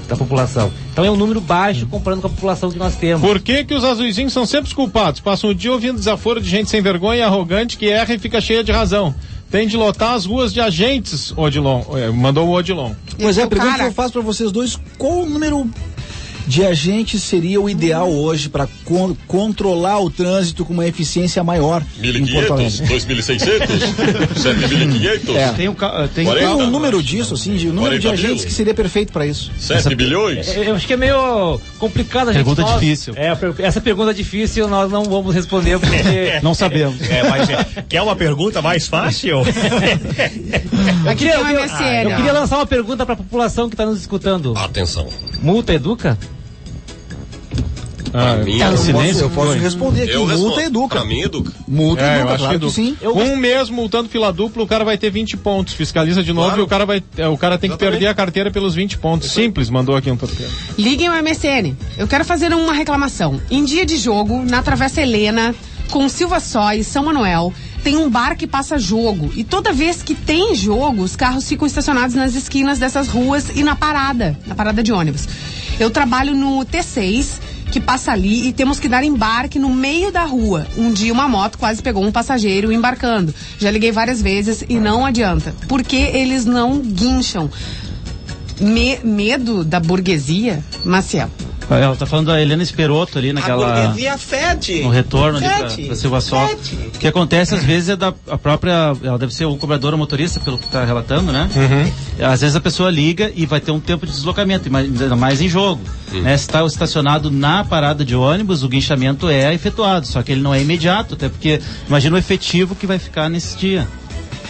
Speaker 2: Da população. Então é um número baixo comparando com a população que nós temos.
Speaker 21: Por que os azuizinhos são sempre os culpados? Passam o dia ouvindo desaforo de gente sem vergonha e arrogante que erra e fica cheia de razão. Tem de lotar as ruas de agentes, Odilon. Mandou o Odilon.
Speaker 17: Pois a pergunta que eu faço para vocês dois, qual o número de agentes seria o ideal hoje para controlar o trânsito com uma eficiência maior?
Speaker 7: 1.500, 2.600, 7.500?
Speaker 17: Tem um número disso, assim, de número de agentes que seria perfeito para isso.
Speaker 7: 7 bilhões?
Speaker 2: Eu acho que é meio complicado a gente.
Speaker 6: Pergunta difícil.
Speaker 2: Essa pergunta difícil nós não vamos responder porque
Speaker 6: não sabemos.
Speaker 4: Quer uma pergunta mais fácil?
Speaker 2: Eu queria lançar uma pergunta para a população que está nos escutando.
Speaker 7: Atenção.
Speaker 2: Multa educa?
Speaker 17: Eu posso responder aqui. Multa educa.
Speaker 7: Pra mim educa.
Speaker 17: Multa educa, claro que sim.
Speaker 21: Um mês multando fila dupla, o cara vai ter 20 pontos. Fiscaliza de novo e o cara tem que perder a carteira pelos 20 pontos. Simples, mandou aqui um torpedo.
Speaker 19: Liguem ao MSN. Eu quero fazer uma reclamação. Em dia de jogo, na Travessa Helena, com Silva Só e São Manuel, tem um bar que passa jogo. E toda vez que tem jogo, os carros ficam estacionados nas esquinas dessas ruas e na parada de ônibus. Eu trabalho no T6, que passa ali, e temos que dar embarque no meio da rua. Um dia uma moto quase pegou um passageiro embarcando. Já liguei várias vezes e não adianta. Porque eles não guincham. Medo da burguesia, Maciel?
Speaker 6: Ela tá falando da Helena Esperoto ali naquela.
Speaker 14: A burguesia fede.
Speaker 6: No retorno ali pra Silva Só. O que acontece às vezes é a própria. Ela deve ser o cobrador ou motorista, pelo que tá relatando, né? Às vezes a pessoa liga e vai ter um tempo de deslocamento, ainda mais em jogo. Né? Se está estacionado na parada de ônibus, o guinchamento é efetuado, só que ele não é imediato, até porque imagina o efetivo que vai ficar nesse dia.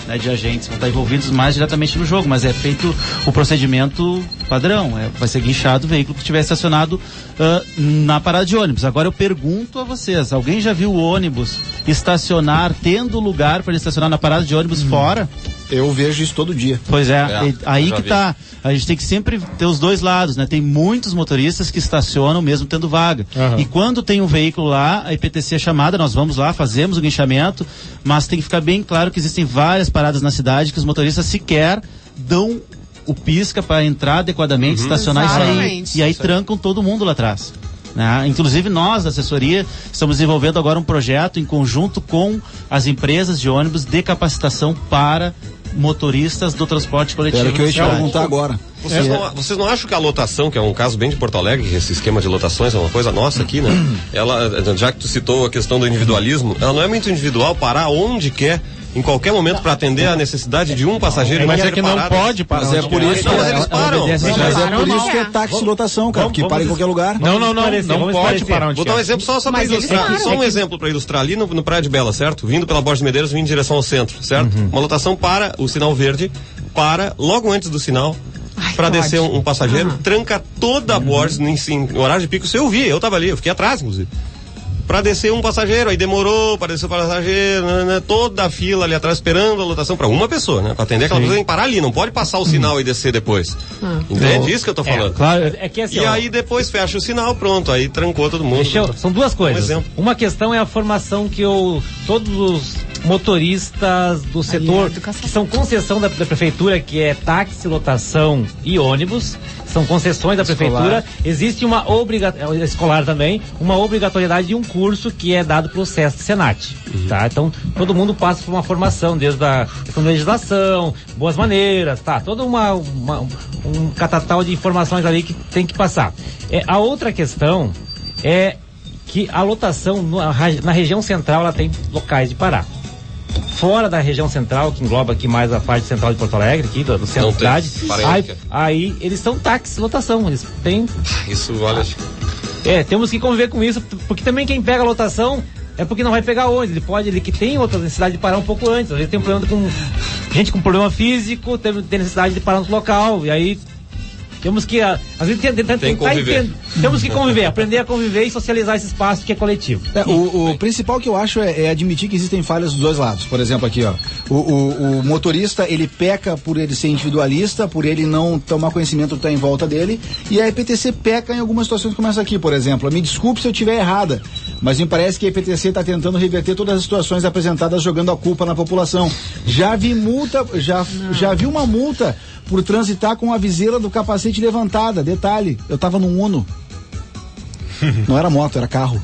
Speaker 6: Né, de agentes vão estar envolvidos mais diretamente no jogo, mas é feito o procedimento padrão, vai ser guinchado o veículo que estiver estacionado na parada de ônibus. Agora eu pergunto a vocês, alguém já viu o ônibus estacionar, tendo lugar para ele estacionar na parada de ônibus fora?
Speaker 17: Eu vejo isso todo dia.
Speaker 6: Pois aí que tá. A gente tem que sempre ter os dois lados, né? Tem muitos motoristas que estacionam mesmo tendo vaga. E quando tem um veículo lá, a IPTC é chamada, nós vamos lá, fazemos o guinchamento, mas tem que ficar bem claro que existem várias paradas na cidade que os motoristas sequer dão o pisca para entrar adequadamente, estacionar e sair. E aí trancam todo mundo lá atrás. Né? Inclusive nós, da assessoria, estamos desenvolvendo agora um projeto em conjunto com as empresas de ônibus de capacitação para motoristas do transporte coletivo.
Speaker 17: Era que eu ia te perguntar agora.
Speaker 18: Vocês não acham que a lotação, que é um caso bem de Porto Alegre, esse esquema de lotações é uma coisa nossa aqui, né? Ela, já que tu citou a questão do individualismo, ela não é muito individual, parar onde quer em qualquer momento para atender a necessidade de um passageiro.
Speaker 21: Mas é que não pode parar.
Speaker 17: Mas é por isso que
Speaker 18: eles param.
Speaker 17: Mas é por isso que é táxi lotação, cara, porque para em qualquer lugar.
Speaker 21: Não pode parar onde
Speaker 18: Vou dar um exemplo só para ilustrar. Só um exemplo para ilustrar. Ali no Praia de Bela, certo? Vindo pela Borges de Medeiros, vindo em direção ao centro, certo? Uma lotação para o sinal verde, para logo antes do sinal, para descer um passageiro, tranca toda a Borges em horário de pico. Eu tava ali, eu fiquei atrás, inclusive. Pra descer um passageiro, aí demorou pra descer o passageiro, né, toda a fila ali atrás esperando a lotação pra uma pessoa, né? Pra atender aquela pessoa, tem que parar ali, não pode passar o sinal e descer depois. Entende? Isso que eu tô falando.
Speaker 2: Claro, é que assim,
Speaker 18: e aí depois fecha o sinal, pronto, aí trancou todo mundo.
Speaker 2: São duas coisas. Uma questão é a formação que todos os motoristas do setor, que são concessão da prefeitura, que é táxi, lotação e ônibus, são concessões da prefeitura, existe uma escolar também, uma obrigatoriedade de um curso que é dado pelo SESC Senat, tá? Então, todo mundo passa por uma formação, desde a questão da legislação, boas maneiras, tá? Todo um catatal de informações ali que tem que passar. A outra questão é que a lotação na região central, ela tem locais de parar. Fora da região central, que engloba aqui mais a parte central de Porto Alegre, aqui do centro da cidade, aí eles são táxi lotação, eles têm...
Speaker 18: Isso, olha...
Speaker 2: temos que conviver com isso, porque também quem pega a lotação é porque não vai pegar onde, ele que tem outra necessidade de parar um pouco antes, às vezes tem um problema com gente com problema físico, tem necessidade de parar no local, e aí temos que, às vezes, temos que conviver, aprender a conviver e socializar esse espaço que é coletivo.
Speaker 17: O principal que eu acho é admitir que existem falhas dos dois lados. Por exemplo, aqui, ó, o motorista, ele peca por ele ser individualista, por ele não tomar conhecimento do que está em volta dele, e a EPTC peca em algumas situações como essa aqui, por exemplo. Me desculpe se eu estiver errada, mas me parece que a EPTC está tentando reverter todas as situações apresentadas jogando a culpa na população. Já vi uma multa por transitar com a viseira do capacete levantada. Detalhe, eu tava num Uno. Não era moto, era carro.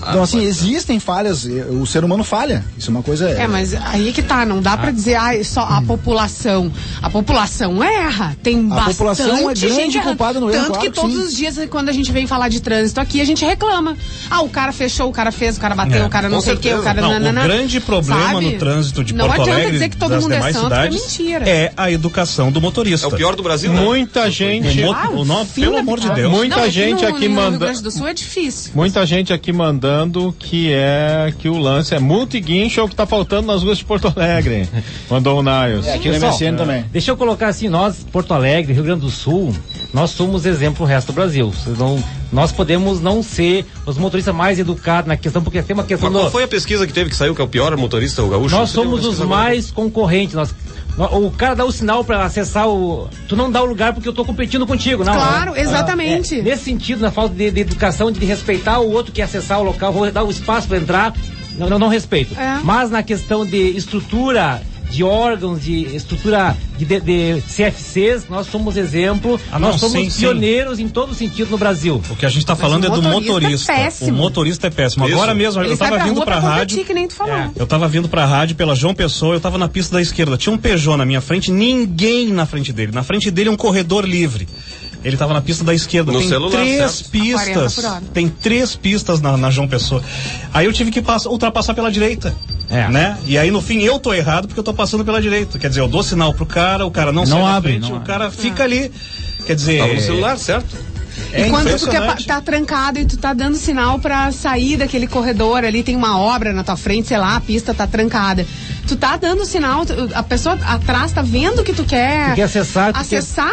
Speaker 17: Então, assim, existem falhas, o ser humano falha. Isso é uma coisa...
Speaker 19: mas aí que tá, não dá pra dizer, só a população. A população erra, tem bastante gente... A população é grande culpada no erro,
Speaker 17: tanto
Speaker 19: que todos os dias, quando a gente vem falar de trânsito aqui, a gente reclama. O cara fechou, o cara fez, o cara bateu, o cara não sei o que, o cara...
Speaker 4: O grande problema no trânsito de Porto Alegre,
Speaker 19: não adianta dizer que todo mundo é santo, é mentira.
Speaker 4: É a educação do motorista.
Speaker 18: É o pior do Brasil, né?
Speaker 21: Muita gente...
Speaker 4: Pelo amor de Deus.
Speaker 21: Muita gente aqui
Speaker 19: mandando... No Rio Grande do Sul é difícil.
Speaker 21: Muita gente aqui mandando que o lance é multa e guincho, é o que tá faltando nas ruas de Porto Alegre. Mandou o Niles.
Speaker 17: Aqui no MSN também.
Speaker 2: Deixa eu colocar assim, nós, Porto Alegre, Rio Grande do Sul, nós somos exemplo pro resto do Brasil. Nós podemos não ser os motoristas mais educados na questão, porque tem uma questão...
Speaker 18: Mas qual foi a pesquisa que teve que saiu, que é o pior motorista, o gaúcho?
Speaker 2: Nós somos os mais concorrentes, o cara dá o sinal para acessar tu não dá o lugar porque eu tô competindo contigo, não.
Speaker 19: Claro, exatamente.
Speaker 2: Nesse sentido, na falta de educação, de respeitar o outro que acessar o local, vou dar o espaço para entrar, não respeito. Mas na questão de estrutura, de órgãos, de estrutura de CFCs, nós somos exemplo, nós somos pioneiros em todo sentido no Brasil.
Speaker 4: O que a gente está falando é do motorista. O motorista é péssimo. Agora mesmo, eu estava vindo para a rádio. Eu estava vindo para a rádio pela João Pessoa, eu estava na pista da esquerda. Tinha um Peugeot na minha frente, ninguém na frente dele. Na frente dele um corredor livre. Ele estava na pista da esquerda.
Speaker 18: No
Speaker 4: tem
Speaker 18: celular,
Speaker 4: 3 pistas. Tem 3 pistas na João Pessoa. Aí eu tive que ultrapassar pela direita. Né? E aí no fim eu tô errado porque eu tô passando pela direita. Quer dizer, eu dou sinal pro cara, o cara não sai na frente, o cara fica ali. Quer dizer...
Speaker 18: Tava no celular, certo?
Speaker 19: E quando tu tá trancado e tu tá dando sinal pra sair daquele corredor ali, tem uma obra na tua frente, sei lá, a pista tá trancada. Tu tá dando sinal, a pessoa atrás tá vendo que tu quer acessar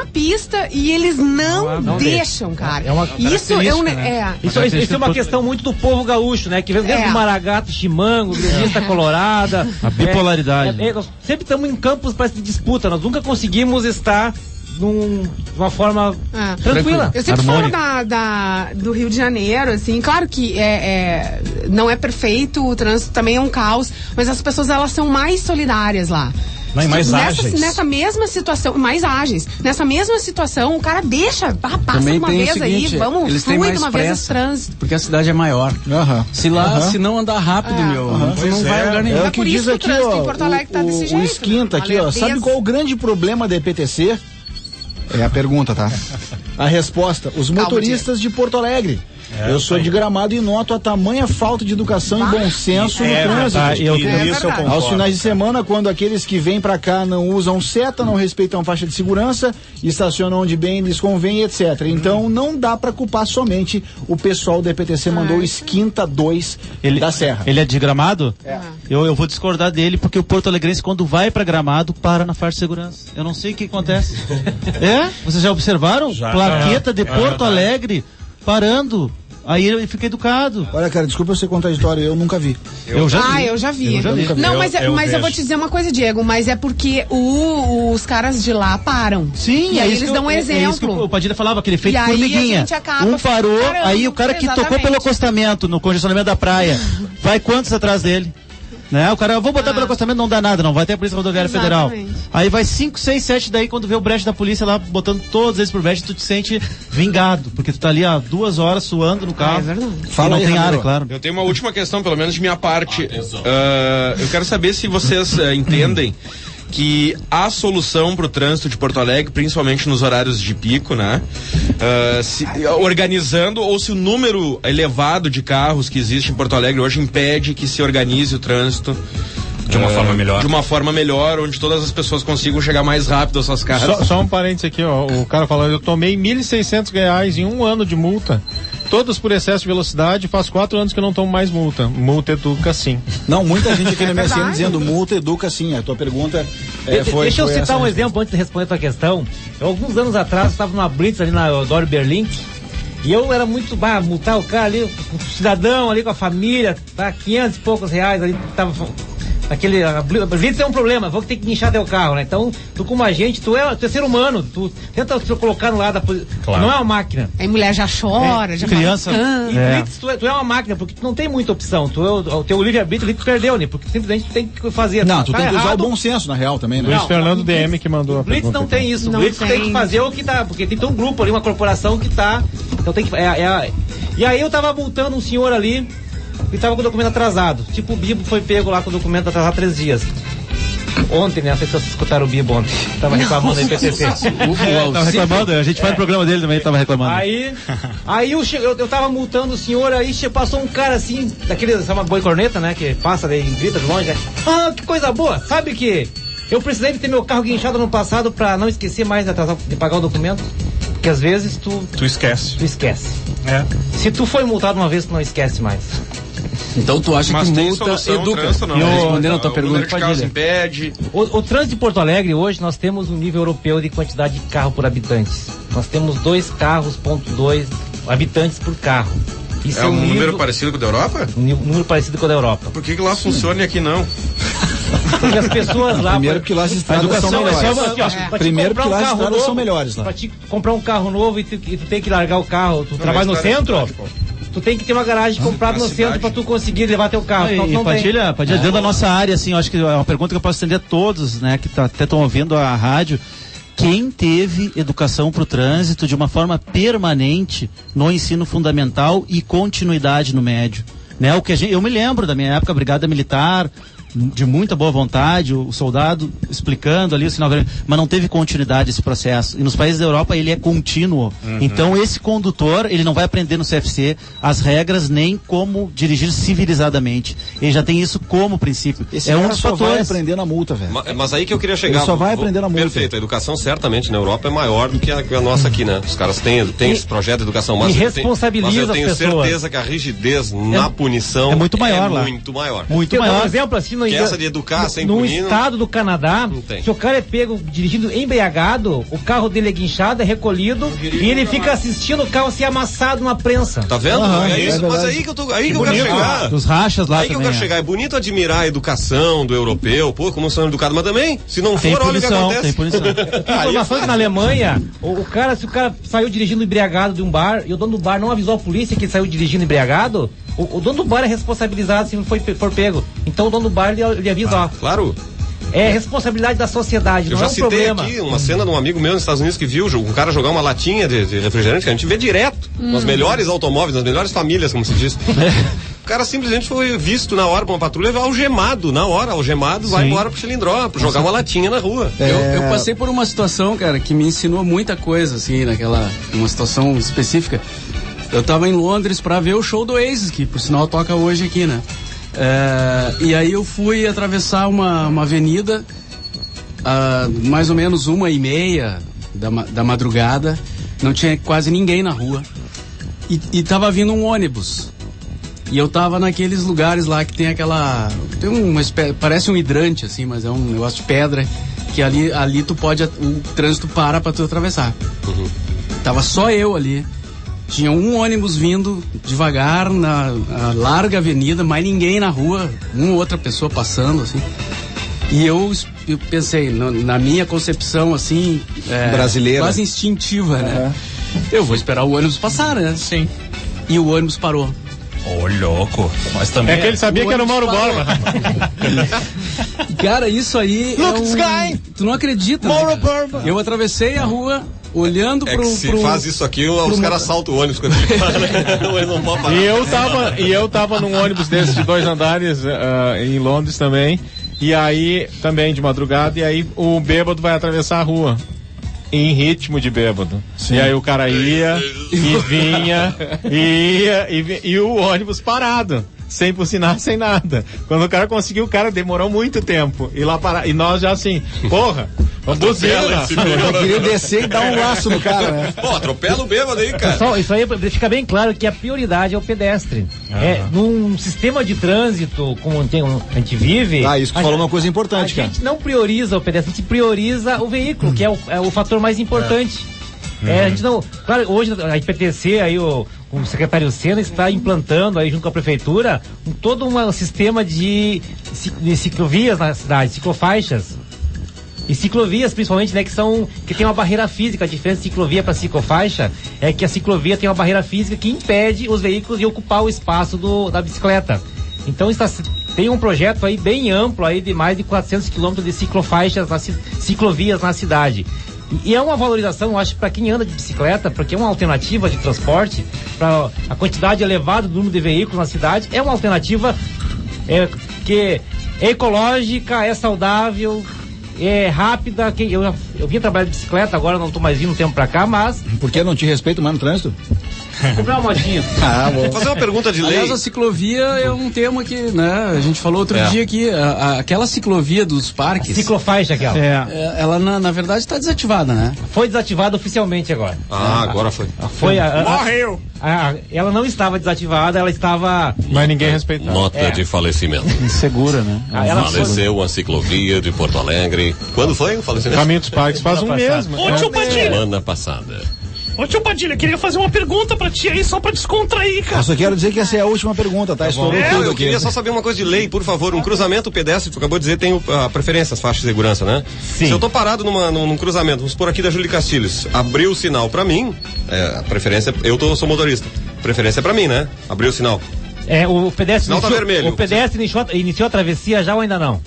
Speaker 19: a pista e eles não deixam, cara.
Speaker 2: Isso é uma questão muito do povo gaúcho, né? Que vem desde o Maragato, Chimango, Gremista Colorada.
Speaker 6: A bipolaridade.
Speaker 2: Sempre estamos em campos para essa disputa, nós nunca conseguimos estar de uma forma tranquila.
Speaker 19: Eu sempre falo do Rio de Janeiro, assim, claro que não é perfeito, o trânsito também é um caos, mas as pessoas, elas são mais solidárias lá.
Speaker 4: Mais ágeis.
Speaker 19: Nessa mesma situação, mais ágeis. Nessa mesma situação, o cara deixa, passa
Speaker 20: também
Speaker 19: uma vez
Speaker 20: seguinte,
Speaker 19: aí, vamos,
Speaker 20: eles
Speaker 19: flui
Speaker 20: têm
Speaker 19: de uma
Speaker 20: mais
Speaker 19: vez esse trânsito.
Speaker 20: Porque a cidade é maior. Se não andar rápido, tu não vai a lugar nenhum.
Speaker 17: É o que diz aqui, ó,
Speaker 19: em Porto Alegre tá desse jeito,
Speaker 17: o Esquinta aqui, ó, sabe qual o grande problema da EPTC? É a pergunta, tá? A resposta, os motoristas de Porto Alegre. Eu sou de Gramado e noto a tamanha falta de educação e bom senso no trânsito. Aos finais de semana, quando aqueles que vêm pra cá não usam seta, não respeitam faixa de segurança, estacionam onde bem lhes convém, etc. Então não dá pra culpar somente o pessoal da EPTC, mandou o Esquinta 2 da Serra.
Speaker 6: Ele é de Gramado? Eu vou discordar dele, porque o Porto Alegrense, quando vai pra Gramado, para na faixa de segurança. Eu não sei o que acontece. Vocês já observaram?
Speaker 17: Já.
Speaker 6: Plaqueta de Porto Alegre parando. Aí eu fiquei educado.
Speaker 17: Olha, cara, desculpa eu ser contraditório, eu nunca vi.
Speaker 19: Eu já vi. Não, mas eu vou te dizer uma coisa, Diego, mas é porque os caras de lá param.
Speaker 6: Sim,
Speaker 19: e aí eles dão um exemplo.
Speaker 6: É isso que o Padilha falava, aquele efeito
Speaker 19: e
Speaker 6: formiguinha.
Speaker 19: Um
Speaker 6: parou, aí o cara que tocou pelo acostamento, no congestionamento da praia, vai quantos atrás dele? Né? O cara, eu vou botar pelo acostamento, não dá nada, não. Vai ter a Polícia Rodoviária Federal. Aí vai 5, 6, 7, daí quando vê o breche da polícia lá, botando todos eles por breche, tu te sente vingado. Porque tu tá ali há 2 horas suando no carro.
Speaker 17: Fala aí,
Speaker 6: não tem área, claro.
Speaker 22: Eu tenho uma última questão, pelo menos de minha parte. Eu quero saber se vocês entendem que a solução para o trânsito de Porto Alegre, principalmente nos horários de pico, né? Organizando, ou se o número elevado de carros que existe em Porto Alegre hoje impede que se organize o trânsito
Speaker 4: de uma forma melhor.
Speaker 22: De uma forma melhor, onde todas as pessoas consigam chegar mais rápido às suas casas.
Speaker 21: Só um parênteses aqui, ó. O cara falou, eu tomei R$1.600 em 1 ano de multa. Todos por excesso de velocidade, faz 4 anos que eu não tomo mais multa. Multa educa sim.
Speaker 17: Não, muita gente aqui na MSN dizendo multa educa sim. A tua pergunta foi.
Speaker 2: Deixa eu citar um exemplo antes de responder a tua questão. Alguns anos atrás, eu estava numa blitz ali na Eudório Berlim. E eu era muito, multar o cara ali, o cidadão ali com a família, tá, 500 e poucos reais ali, tava. Aquele, a blitz é um problema, vou ter que guinchar teu carro, né? Então, tu como agente, tu é ser humano, tu tenta se colocar no lado da polícia. Claro. Não é uma máquina.
Speaker 19: Aí mulher já chora, já
Speaker 6: criança.
Speaker 2: E blitz, tu é uma máquina, porque tu não tem muita opção. O teu livre-arbítrio ali tu perdeu, né? Porque simplesmente tu tem que fazer.
Speaker 17: Não, tu tem que usar o bom senso, na real, também, né?
Speaker 21: Luiz Fernando DM que mandou a
Speaker 2: pergunta. Blitz não tem isso. Blitz tem que fazer o que tá, porque tem um grupo ali, uma corporação que tá. Então tem que. E aí eu tava multando um senhor ali. E tava com o documento atrasado. Tipo, o Bibo foi pego lá com o documento atrasado 3 dias. Ontem, né? Não sei se vocês escutaram o Bibo ontem. Tava reclamando da IPTC.
Speaker 6: Tava reclamando, a gente faz o programa dele também, tava reclamando.
Speaker 2: Aí eu tava multando o senhor, aí passou um cara assim, daquele, sabe, uma boi corneta, né? Que passa daí, grita de longe, né? Ah, que coisa boa! Sabe que eu precisei de ter meu carro guinchado no passado pra não esquecer mais de pagar o documento? Porque às vezes tu
Speaker 4: esquece.
Speaker 2: Tu esquece. Se tu foi multado uma vez, tu não esquece mais.
Speaker 20: Então tu acha que multa educa?
Speaker 22: Respondendo a tua pergunta, impede.
Speaker 2: O trânsito de Porto Alegre hoje nós temos um nível europeu de quantidade de carro por habitantes. Nós temos 2 carros, 2 habitantes por carro. Isso
Speaker 22: é um número parecido com o da Europa?
Speaker 2: Um número parecido com o da Europa.
Speaker 22: Por que lá funciona e aqui não?
Speaker 2: Porque as pessoas lá.
Speaker 17: Primeiro porque lá as estradas são melhores. Primeiro porque lá as estradas são melhores lá.
Speaker 2: Pra te comprar um carro novo e tu tem que largar o carro, tu trabalha no centro, tu tem que ter uma garagem comprada no centro pra tu conseguir levar teu carro.
Speaker 6: E Padilha, dentro da nossa área, assim, eu acho que é uma pergunta que eu posso estender a todos, né, que até estão ouvindo a rádio. Quem teve educação para o trânsito de uma forma permanente no ensino fundamental e continuidade no médio? Né? Eu me lembro da minha época, Brigada Militar, de muita boa vontade, o soldado explicando ali o sinal vermelho, mas não teve continuidade esse processo. E nos países da Europa ele é contínuo. Então esse condutor, ele não vai aprender no CFC as regras nem como dirigir civilizadamente. Ele já tem isso como princípio.
Speaker 17: Esse um dos fatores. Vai aprender na multa, velho.
Speaker 18: Mas aí que eu queria chegar.
Speaker 17: Ele só vai aprender na multa.
Speaker 18: Perfeito. A educação certamente na Europa é maior do que a nossa aqui, né? Os caras têm esse projeto de educação, mas
Speaker 2: responsabiliza
Speaker 18: eu tenho certeza que a rigidez na punição
Speaker 6: é muito maior lá.
Speaker 18: Muito maior.
Speaker 2: Muito maior. Por exemplo, assim,
Speaker 18: que essa de educar sem punir.
Speaker 2: No estado do Canadá, se o cara é pego dirigindo embriagado, o carro dele é guinchado, é recolhido e ele fica assistindo o carro ser amassado na prensa.
Speaker 18: Tá vendo? É isso, mas aí que eu quero chegar.
Speaker 6: Os rachas lá
Speaker 18: aí
Speaker 6: também.
Speaker 18: Que eu quero chegar. É bonito admirar a educação do europeu, pô, como são educados, mas também, se não for, olha o que acontece.
Speaker 2: Tem punição. Tem informação que na Alemanha, se o cara saiu dirigindo embriagado de um bar e o dono do bar não avisou a polícia que ele saiu dirigindo embriagado, o dono do bar é responsabilizado se for pego. Então o dono do bar ele avisa,
Speaker 18: claro.
Speaker 2: É responsabilidade da sociedade,
Speaker 18: eu
Speaker 2: não é um problema.
Speaker 18: Eu já citei aqui uma cena de um amigo meu nos Estados Unidos que viu um cara jogar uma latinha de refrigerante que a gente vê direto nos melhores automóveis, nas melhores famílias, como se diz. O cara simplesmente foi visto na hora por uma patrulha, algemado, vai embora pro Chilindró, pra jogar uma latinha na rua.
Speaker 20: Eu passei por uma situação, cara, que me ensinou muita coisa, assim, uma situação específica. Eu tava em Londres pra ver o show do Oasis, que por sinal toca hoje aqui, né? E aí eu fui atravessar uma avenida, mais ou menos 1h30 da madrugada, não tinha quase ninguém na rua, e tava vindo um ônibus. E eu tava naqueles lugares lá que tem tem uma espécie, parece um hidrante assim, mas é um negócio de pedra, que ali tu pode, o trânsito pra tu atravessar.
Speaker 18: Uhum.
Speaker 20: Tava só eu ali. Tinha um ônibus vindo devagar na larga avenida, mais ninguém na rua, uma ou outra pessoa passando, assim. E eu pensei, na minha concepção, assim...
Speaker 17: brasileira.
Speaker 20: Quase instintiva, né? Eu vou esperar o ônibus passar, né?
Speaker 4: Sim.
Speaker 20: E o ônibus parou.
Speaker 4: Ô, louco. Mas também...
Speaker 21: É que ele sabia que era o Mauro Borba.
Speaker 20: Cara, isso aí tu não acredita,
Speaker 21: Mauro
Speaker 20: né,
Speaker 21: Borba.
Speaker 20: Eu atravessei a rua... Olhando
Speaker 18: se faz isso aqui, os caras assaltam o ônibus quando ele para. Eles não vão parar.
Speaker 21: E eu tava num ônibus desse de 2 andares em Londres também. E aí, também de madrugada, e aí o bêbado vai atravessar a rua. Em ritmo de bêbado. Sim. E aí o cara ia e vinha, e o ônibus parado. Sem buzinar, sem nada. Quando o cara conseguiu, o cara demorou muito tempo. E nós já assim, porra, buzina.
Speaker 17: Eu queria descer e dar um laço no cara, né?
Speaker 18: Pô, atropela o bêbado aí, cara.
Speaker 2: Pessoal, isso aí fica bem claro que a prioridade é o pedestre. Num sistema de trânsito como a gente vive...
Speaker 17: Isso que falou uma coisa importante, cara.
Speaker 2: A gente não prioriza o pedestre, a gente prioriza o veículo, que é o fator mais importante. A gente não... Claro, hoje a IPTC, aí o secretário Sena está implantando aí junto com a prefeitura todo um sistema de ciclovias na cidade, ciclofaixas. E ciclovias, principalmente, né, que tem uma barreira física. A diferença de ciclovia para ciclofaixa é que a ciclovia tem uma barreira física que impede os veículos de ocupar o espaço da bicicleta. Então tem um projeto aí bem amplo aí de mais de 400 quilômetros de ciclofaixas, ciclovias na cidade. E é uma valorização, eu acho, para quem anda de bicicleta, porque é uma alternativa de transporte, para a quantidade elevada do número de veículos na cidade, é uma alternativa que é ecológica, é saudável, é rápida. Eu vim trabalhar de bicicleta, agora não estou mais vindo um tempo para cá, mas...
Speaker 17: Por que não te respeito mais no trânsito?
Speaker 2: Comprar uma motinha.
Speaker 18: Vou fazer uma pergunta de lei.
Speaker 20: Aliás, a ciclovia é um tema que, né, a gente falou outro dia aqui, aquela ciclovia dos parques...
Speaker 2: Ciclofaixa aquela.
Speaker 20: Ela, na verdade, está desativada, né?
Speaker 2: Foi desativada oficialmente agora.
Speaker 18: Agora foi.
Speaker 2: Morreu! Ela não estava desativada, ela estava...
Speaker 21: Mas ninguém respeitava.
Speaker 18: Nota de falecimento.
Speaker 20: Insegura, né?
Speaker 18: Faleceu uma ciclovia de Porto Alegre. Quando foi o falecimento?
Speaker 21: Caminho dos Parques faz um mês.
Speaker 18: Semana passada.
Speaker 4: Ô tio Padilha, queria fazer uma pergunta pra ti aí, só pra descontrair, cara.
Speaker 17: Eu só quero dizer que essa é a última pergunta, tá? Estourou tudo
Speaker 18: eu
Speaker 17: aqui.
Speaker 18: queria só saber uma coisa de lei, por favor. Um cruzamento pedestre, tu acabou de dizer, tem a preferência, as faixas de segurança, né?
Speaker 2: Sim.
Speaker 18: Se eu tô parado num cruzamento, vamos por aqui da Júlio Castilhos, abriu o sinal pra mim, a preferência, sou motorista, preferência é pra mim, né? Abriu o sinal.
Speaker 2: O pedestre
Speaker 18: sinal tá vermelho.
Speaker 2: O pedestre iniciou a travessia já ou ainda não?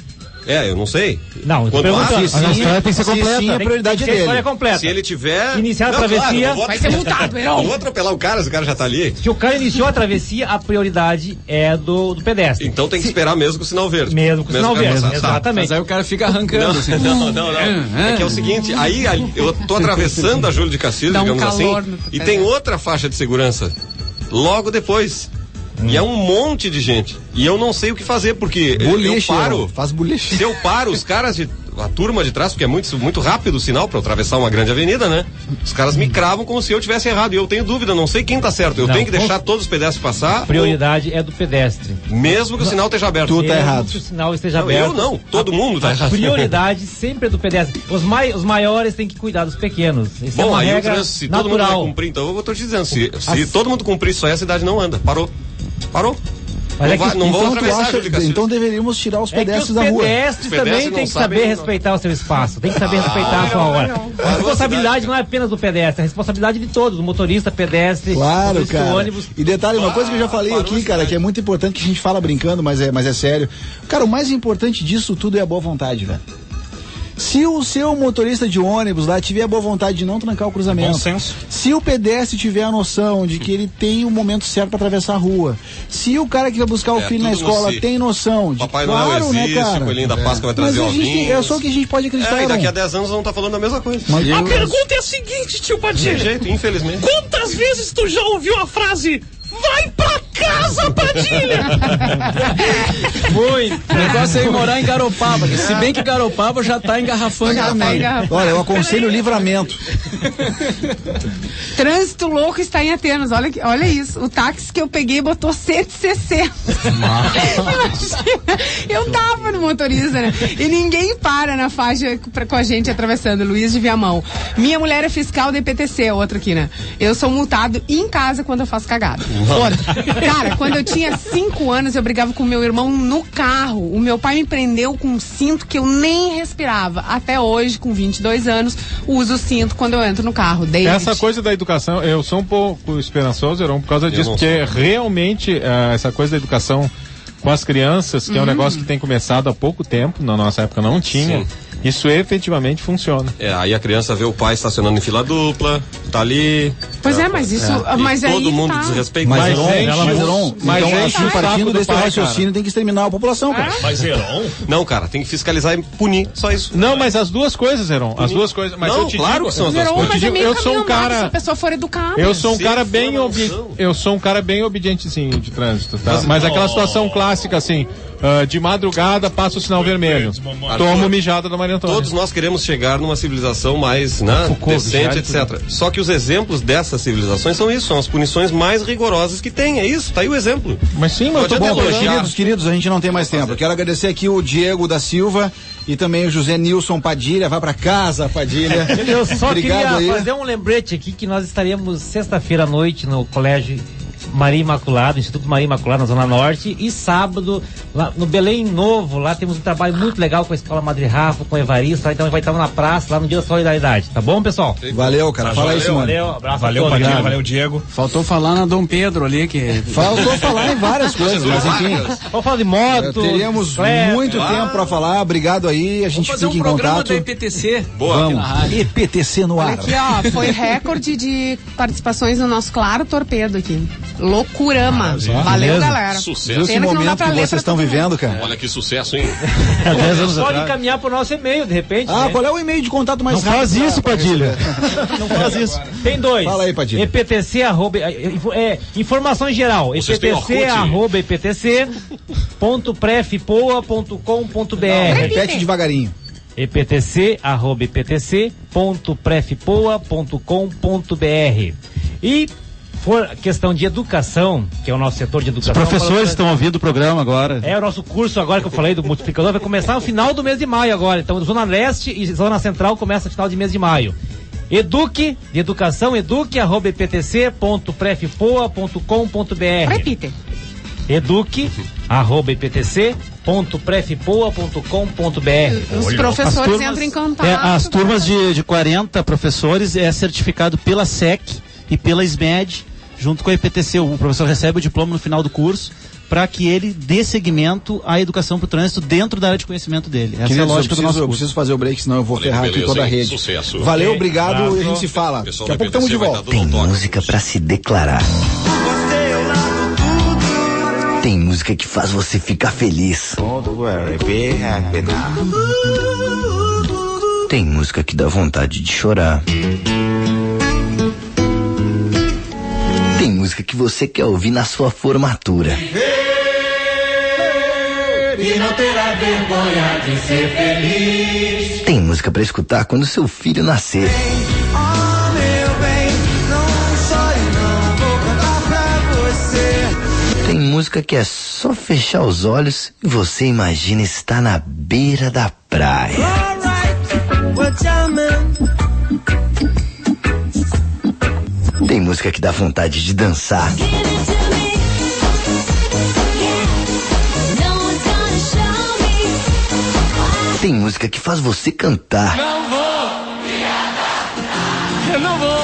Speaker 18: Eu não sei.
Speaker 2: Não,
Speaker 18: quando
Speaker 2: a
Speaker 17: história tem que ser completa. Sim, a prioridade
Speaker 2: tem que ser a história completa.
Speaker 18: Se ele tiver...
Speaker 2: Iniciar a travessia...
Speaker 18: Claro,
Speaker 19: vai ser multado,
Speaker 18: não vou atropelar o cara, se o cara já tá ali.
Speaker 2: Se o cara iniciou a travessia, a prioridade é do pedestre.
Speaker 18: Então tem que esperar mesmo com o sinal verde.
Speaker 2: Mesmo com o sinal verde, exatamente.
Speaker 20: Mas aí o cara fica arrancando.
Speaker 18: Não. É que é o seguinte, aí eu tô atravessando a Júlio de Castilhos, digamos assim, e tem outra faixa de segurança logo depois. E é um monte de gente. E eu não sei o que fazer, porque eu paro.
Speaker 17: Faz boliche.
Speaker 18: Se eu paro, os caras a turma de trás, porque é muito rápido o sinal para atravessar uma grande avenida, né? Os caras me cravam como se eu tivesse errado. E eu tenho dúvida, não sei quem tá certo. Eu tenho que deixar todos os pedestres passar.
Speaker 2: A prioridade é do pedestre.
Speaker 18: Mesmo que o sinal esteja aberto.
Speaker 17: Tu tá errado.
Speaker 2: Mesmo que o sinal esteja aberto.
Speaker 18: Eu não, todo mundo tá errado.
Speaker 2: A prioridade sempre é do pedestre. Os maiores têm que cuidar dos pequenos. Isso é uma
Speaker 18: aí
Speaker 2: regra
Speaker 18: se
Speaker 2: natural.
Speaker 18: todo mundo vai cumprir, então eu tô te dizendo, se todo mundo cumprir isso aí, a cidade não anda. Parou.
Speaker 2: Mas
Speaker 18: não vão atravessar.
Speaker 17: Então deveríamos tirar os pedestres da rua.
Speaker 2: Os pedestres também têm que saber respeitar o seu espaço, tem que saber respeitar a sua hora. A responsabilidade não é apenas do pedestre, é a responsabilidade de todos, do motorista, pedestre,
Speaker 17: claro, cara.
Speaker 2: ônibus.
Speaker 17: E detalhe, uma coisa que eu já falei aqui, cara, que é muito importante, que a gente fala brincando, mas é sério. Cara, o mais importante disso tudo é a boa vontade, velho. Se o seu motorista de ônibus lá tiver a boa vontade de não trancar o cruzamento,
Speaker 4: bom senso.
Speaker 17: Se o pedestre tiver a noção de que ele tem o momento certo para atravessar a rua, se o cara que vai buscar o filho na escola tem noção de
Speaker 18: Papai
Speaker 17: claro,
Speaker 18: Noel existe,
Speaker 17: né, cara?
Speaker 18: o Coelhinho da Páscoa vai trazer ovinhos.
Speaker 17: É só o que a gente pode acreditar.
Speaker 18: E daqui a 10 anos vão estar falando a mesma coisa.
Speaker 8: A pergunta é a seguinte, tio Padilha.
Speaker 18: De jeito, infelizmente.
Speaker 8: Quantas vezes tu já ouviu a frase vai pra casa, Padilha?
Speaker 20: Muito. O negócio é ir morar em Garopaba, que se bem que Garopaba já tá engarrafando também.
Speaker 17: Olha, eu aconselho o Livramento.
Speaker 19: Trânsito louco está em Atenas, olha isso. O táxi que eu peguei botou 160. Imagina, eu tava no motorista, né? E ninguém para na faixa com a gente atravessando. Luiz de Viamão. Minha mulher é fiscal da EPTC, outra aqui, né? Eu sou multado em casa quando eu faço cagada. Cara, quando eu tinha 5 anos, eu brigava com meu irmão no carro. O meu pai me prendeu com um cinto que eu nem respirava. Até hoje, com 22 anos, uso o cinto quando eu entro no carro. David.
Speaker 21: Essa coisa da educação, eu sou um pouco esperançoso, Heron, por causa disso, porque realmente essa coisa da educação com as crianças, que é um negócio que tem começado há pouco tempo, na nossa época não tinha. Sim. Isso efetivamente funciona.
Speaker 18: Aí a criança vê o pai estacionando em fila dupla, tá ali.
Speaker 19: Pois mas isso. Mas aí
Speaker 18: todo mundo
Speaker 19: tá.
Speaker 18: desrespeita.
Speaker 17: Mas então, partindo desse raciocínio, tem que exterminar a população, cara.
Speaker 18: Mas Heron? Não, cara, tem que fiscalizar e punir, só isso.
Speaker 21: Não, mas as duas coisas, Heron. As duas coisas. Mas
Speaker 18: não,
Speaker 21: eu te
Speaker 18: claro
Speaker 21: digo,
Speaker 18: que são as duas coisas.
Speaker 21: Eu sou um cara.
Speaker 19: Se a pessoa for educada.
Speaker 21: Eu sou um cara bem obedientezinho de trânsito, tá? Mas aquela situação clássica, assim. De madrugada passa o sinal vermelho. Tomo mijada da Maria Antônia.
Speaker 18: Todos nós queremos chegar numa civilização mais decente, etc. Só que os exemplos dessas civilizações são isso, são as punições mais rigorosas que tem. É isso, tá aí o exemplo.
Speaker 21: Mas sim, mas
Speaker 17: tá bom, queridos, a gente não tem mais tempo. Eu quero agradecer aqui o Diego da Silva e também o José Nilson Padilha. Vai pra casa, Padilha.
Speaker 2: Eu só
Speaker 17: Obrigado
Speaker 2: queria fazer um lembrete aqui que nós estaremos sexta-feira à noite no Colégio Maria Imaculada, Instituto Maria Imaculada, na Zona Norte, e sábado, lá no Belém Novo, lá temos um trabalho muito legal com a Escola Madre Rafa, com o Evaristo, então vai estar na praça, lá no Dia da Solidariedade, tá bom, pessoal?
Speaker 17: Valeu, cara, fala isso, mano.
Speaker 2: Valeu, abraço.
Speaker 4: Valeu, Padilha, valeu, Diego.
Speaker 20: Faltou falar na Dom Pedro ali, que...
Speaker 17: Faltou falar em várias coisas, mas enfim.
Speaker 2: Vamos falar de moto.
Speaker 17: Teríamos muito tempo pra falar, obrigado aí, a gente fica em contato.
Speaker 20: Programa da EPTC.
Speaker 18: Boa.
Speaker 17: Vamos, EPTC no ar.
Speaker 19: Aqui, ó, foi recorde de participações no nosso Claro Torpedo aqui. Loucurama. Valeu, galera.
Speaker 18: Sucesso.
Speaker 17: Esse momento que vocês estão vivendo, cara.
Speaker 18: Olha que sucesso, hein?
Speaker 2: Pode encaminhar pro nosso e-mail, de repente.
Speaker 17: Ah, qual é o e-mail de contato mais rápido?
Speaker 21: Não faz isso, Padilha.
Speaker 2: Não faz isso. Tem dois.
Speaker 17: Fala aí, Padilha.
Speaker 2: EPTC, informação geral. EPTC@eptc.prefpoa.com.br.
Speaker 17: Repete devagarinho.
Speaker 2: eptc@eptc.prefpoa.com.br. E for questão de educação, que é o nosso setor de educação.
Speaker 6: Os professores estão ouvindo o programa agora.
Speaker 2: É o nosso curso agora que eu falei do multiplicador, vai começar no final do mês de maio agora. Então, Zona Leste e Zona Central começa no final de mês de maio. Eduque, de educação, eduque@eptc.prefpoa.com.br.
Speaker 19: Repite.
Speaker 2: eduque@eptc.prefpoa.com.br.
Speaker 19: Os professores entram em contato.
Speaker 6: As turmas de 40 professores é certificado pela SEC e pela SMED, junto com a EPTC. O professor recebe o diploma no final do curso para que ele dê seguimento à educação para o trânsito dentro da área de conhecimento dele. Essa é a lógica do nosso curso.
Speaker 17: Eu preciso fazer o break, senão eu vou ferrar aqui toda a rede.
Speaker 18: Sucesso.
Speaker 17: Valeu, obrigado, e a gente se fala. Daqui a pouco estamos de volta.
Speaker 5: Tem música pra se declarar. Tem música que faz você ficar feliz. Tem música que dá vontade de chorar. Tem música que você quer ouvir na sua formatura.
Speaker 14: E não terá vergonha de ser feliz.
Speaker 5: Tem música pra escutar quando seu filho nascer.
Speaker 14: Oh, meu bem, não chore não, vou cantar pra você.
Speaker 5: Tem música que é só fechar os olhos e você imagina estar na beira da praia. Tem música que dá vontade de dançar. Tem música que faz você cantar.
Speaker 14: Não vou, eu não vou.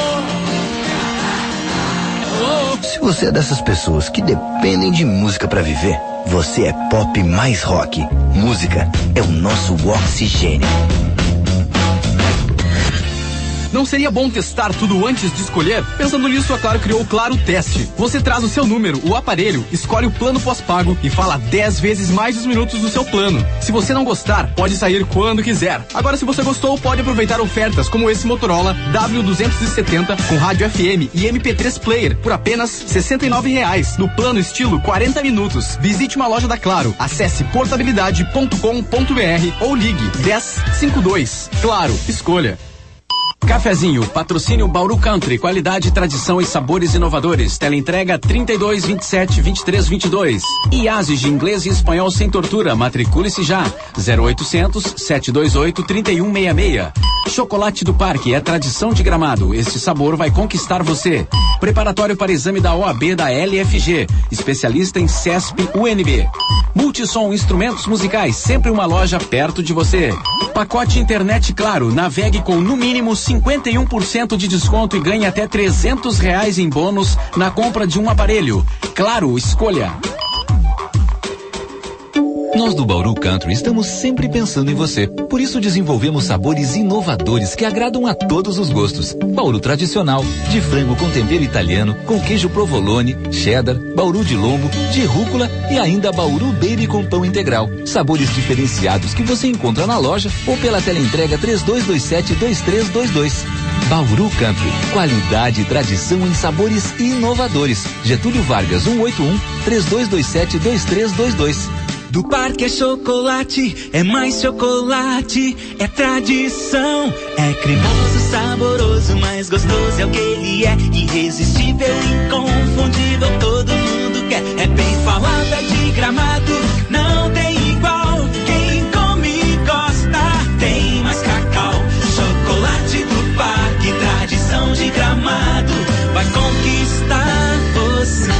Speaker 5: Se você é dessas pessoas que dependem de música pra viver, você é pop mais rock. Música é o nosso oxigênio.
Speaker 9: Não seria bom testar tudo antes de escolher? Pensando nisso, a Claro criou o Claro Teste. Você traz o seu número, o aparelho, escolhe o plano pós-pago e fala 10 vezes mais os minutos do seu plano. Se você não gostar, pode sair quando quiser. Agora, se você gostou, pode aproveitar ofertas como esse Motorola W270 com rádio FM e MP3 Player por apenas R$ 69,00 no plano estilo 40 minutos. Visite uma loja da Claro, acesse portabilidade.com.br ou ligue 1052. Claro, escolha. Cafezinho, patrocínio Bauru Country, qualidade, tradição e sabores inovadores. Teleentrega 32 27 23 22. IASES de inglês e espanhol sem tortura. Matricule-se já. 0800 728 3166. Chocolate do Parque é tradição de Gramado. Este sabor vai conquistar você. Preparatório para exame da OAB da LFG. Especialista em CESP UNB. Multissom Instrumentos Musicais, sempre uma loja perto de você. Pacote Internet Claro, navegue com no mínimo 51% de desconto e ganhe até R$300 em bônus na compra de um aparelho. Claro, escolha.
Speaker 13: Nós do Bauru Country estamos sempre pensando em você. Por isso desenvolvemos sabores inovadores que agradam a todos os gostos. Bauru tradicional, de frango com tempero italiano, com queijo provolone, cheddar, bauru de lombo, de rúcula e ainda bauru baby com pão integral. Sabores diferenciados que você encontra na loja ou pela teleentrega 3227-2322. Bauru Country, qualidade e tradição em sabores inovadores. Getúlio Vargas 181 3227-2322.
Speaker 14: Do Parque é chocolate, é mais chocolate, é tradição, é cremoso, saboroso, mais gostoso é o que ele é, irresistível, inconfundível, todo mundo quer, é bem falado, é de Gramado, não tem igual, quem come gosta, tem mais cacau, chocolate do Parque, tradição de Gramado, vai conquistar você.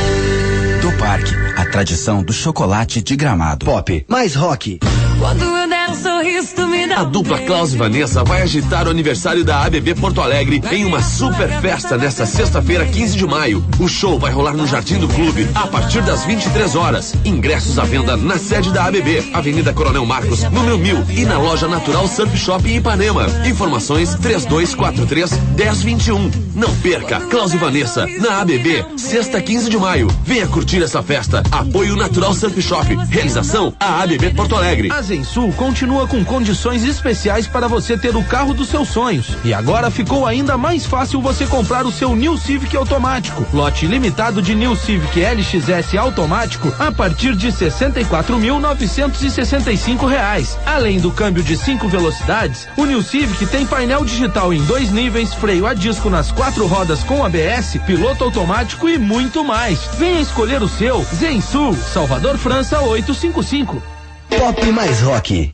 Speaker 10: Do Parque, a tradição do chocolate de Gramado.
Speaker 5: Pop, mais rock.
Speaker 14: Quando eu der um sorriso, tu me dá
Speaker 23: A dupla Klaus e Vanessa vai agitar o aniversário da ABB Porto Alegre em uma super festa nesta sexta-feira, 15 de maio. O show vai rolar no Jardim do Clube a partir das 23 horas. Ingressos à venda na sede da ABB, Avenida Coronel Marcos, número 1000 e na loja Natural Surf Shop em Ipanema. Informações 3243-1021. Não perca, Klaus e Vanessa na ABB, sexta, 15 de maio. Venha curtir essa festa. Apoio Natural Surf Shop. Realização a ABB Porto Alegre.
Speaker 24: A Zensul continua com condições especiais para você ter o carro dos seus sonhos. E agora ficou ainda mais fácil você comprar o seu New Civic automático. Lote limitado de New Civic LXS automático a partir de R$ 64.965. Além do câmbio de 5 velocidades, o New Civic tem painel digital em 2 níveis, freio a disco nas 4 rodas com ABS, piloto automático e muito mais. Venha escolher o seu. Zensul, Salvador, França 855.
Speaker 5: Pop mais rock.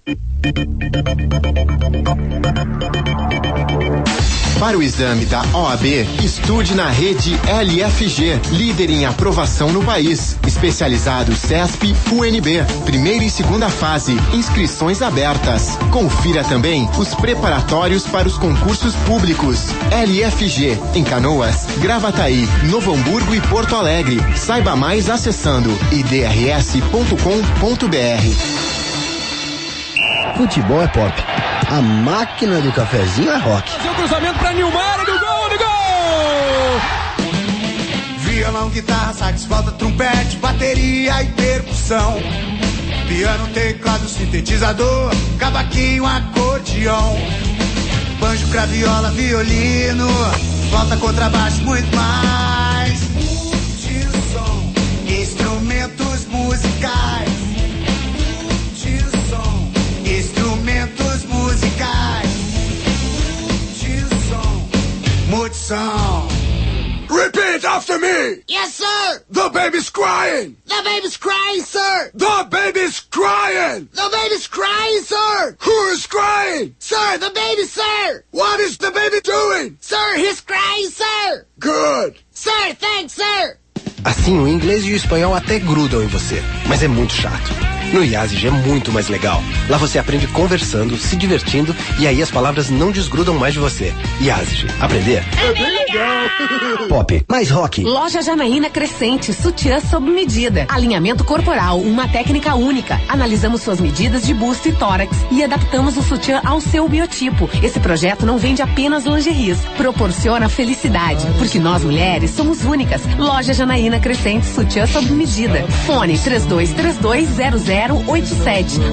Speaker 25: Para o exame da OAB, estude na rede LFG, líder em aprovação no país. Especializado CESP UNB, primeira e segunda fase, inscrições abertas. Confira também os preparatórios para os concursos públicos. LFG, em Canoas, Gravataí, Novo Hamburgo e Porto Alegre. Saiba mais acessando idrs.com.br.
Speaker 5: Futebol é pop. A máquina do cafezinho é rock.
Speaker 24: Fazer o cruzamento pra Nilmar, do gol, do gol!
Speaker 11: Violão, guitarra, sax, flauta, trompete, bateria e percussão. Piano, teclado, sintetizador, cavaquinho, acordeão. Banjo, craviola, violino, flauta, contrabaixo, muito mais. Multissom, instrumentos musicais. Multissom, instrumentos musicais. Multissom. Repeat after me!
Speaker 14: Yes, sir!
Speaker 11: The baby's crying!
Speaker 14: The baby's crying, sir!
Speaker 11: The baby's crying!
Speaker 14: The baby's crying, sir!
Speaker 11: Who is crying?
Speaker 14: Sir, the baby, sir!
Speaker 11: What is the baby doing?
Speaker 14: Sir, he's crying, sir!
Speaker 11: Good!
Speaker 14: Sir, thanks, sir!
Speaker 1: Assim, o inglês e o espanhol até grudam em você, mas é muito chato. No IASIG é muito mais legal. Lá você aprende conversando, se divertindo e aí as palavras não desgrudam mais de você. IASIG. Aprender
Speaker 11: é bem legal.
Speaker 5: Pop, mais rock.
Speaker 3: Loja Janaína Crescente, sutiã sob medida. Alinhamento corporal, uma técnica única. Analisamos suas medidas de busto e tórax e adaptamos o sutiã ao seu biotipo. Esse projeto não vende apenas lingeries, proporciona felicidade, porque nós mulheres somos únicas. Loja Janaína Crescente, sutiã sob medida. Fone 32320087,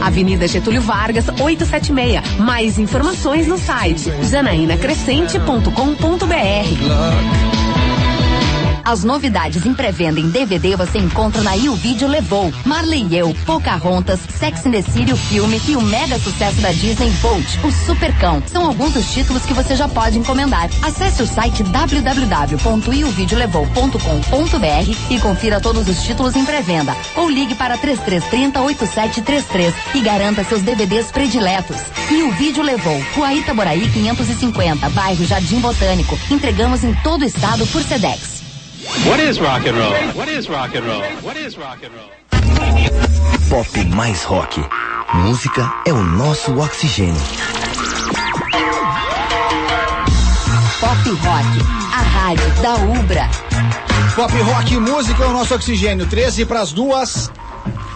Speaker 3: Avenida Getúlio Vargas, 876. Mais informações no site janainacrescente.com.br.
Speaker 12: As novidades em pré-venda em DVD você encontra na Ilvídeo Levou, Marley e Eu, Pocahontas, Sex and the City, o filme e o mega sucesso da Disney Bolt, o Supercão. São alguns dos títulos que você já pode encomendar. Acesse o site www.ilvideolevou.com.br e confira todos os títulos em pré-venda. Ou ligue para 3330-8733 e garanta seus DVDs prediletos. Ilvídeo Levou, Rua Itaboraí 550, bairro Jardim Botânico. Entregamos em todo o estado por Sedex.
Speaker 15: What is rock and roll? What is rock and roll? What is rock and roll?
Speaker 5: Pop mais rock. Música é o nosso oxigênio.
Speaker 12: Pop Rock, a rádio da Ubra.
Speaker 17: Pop Rock, música é o nosso oxigênio. 13:02.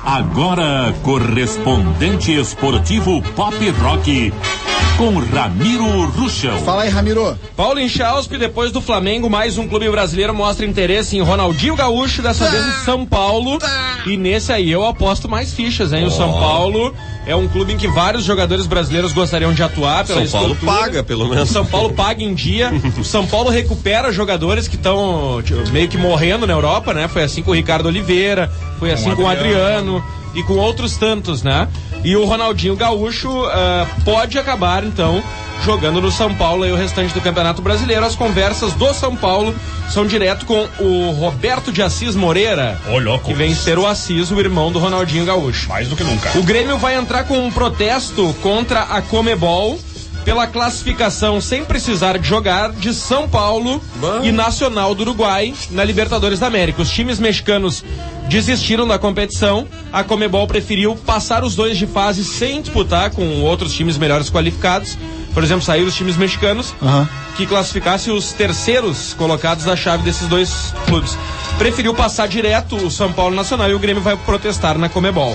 Speaker 16: Agora, correspondente esportivo Pop Rock, com Ramiro Ruschel.
Speaker 17: Fala aí, Ramiro.
Speaker 22: Paulo Inchauspe, depois do Flamengo, mais um clube brasileiro mostra interesse em Ronaldinho Gaúcho, dessa vez em São Paulo. E nesse aí eu aposto mais fichas, hein? O São Paulo é um clube em que vários jogadores brasileiros gostariam de atuar. Pela
Speaker 18: São Paulo paga, pelo menos.
Speaker 22: O São Paulo paga em dia. O São Paulo recupera jogadores que estão meio que morrendo na Europa, né? Foi assim com o Ricardo Oliveira, foi assim com o Adriano e com outros tantos, né? E o Ronaldinho Gaúcho pode acabar, então, jogando no São Paulo e o restante do Campeonato Brasileiro. As conversas do São Paulo são direto com o Roberto de Assis Moreira, que vem ser o Assis, o irmão do Ronaldinho Gaúcho.
Speaker 4: Mais do que nunca.
Speaker 22: O Grêmio vai entrar com um protesto contra a Comebol pela classificação sem precisar de jogar de São Paulo e Nacional do Uruguai na Libertadores da América. Os times mexicanos desistiram da competição. A Comebol preferiu passar os dois de fase sem disputar com outros times melhores qualificados. Por exemplo, saíram os times mexicanos que classificassem os terceiros colocados da chave desses dois clubes. Preferiu passar direto o São Paulo Nacional e o Grêmio vai protestar na Comebol.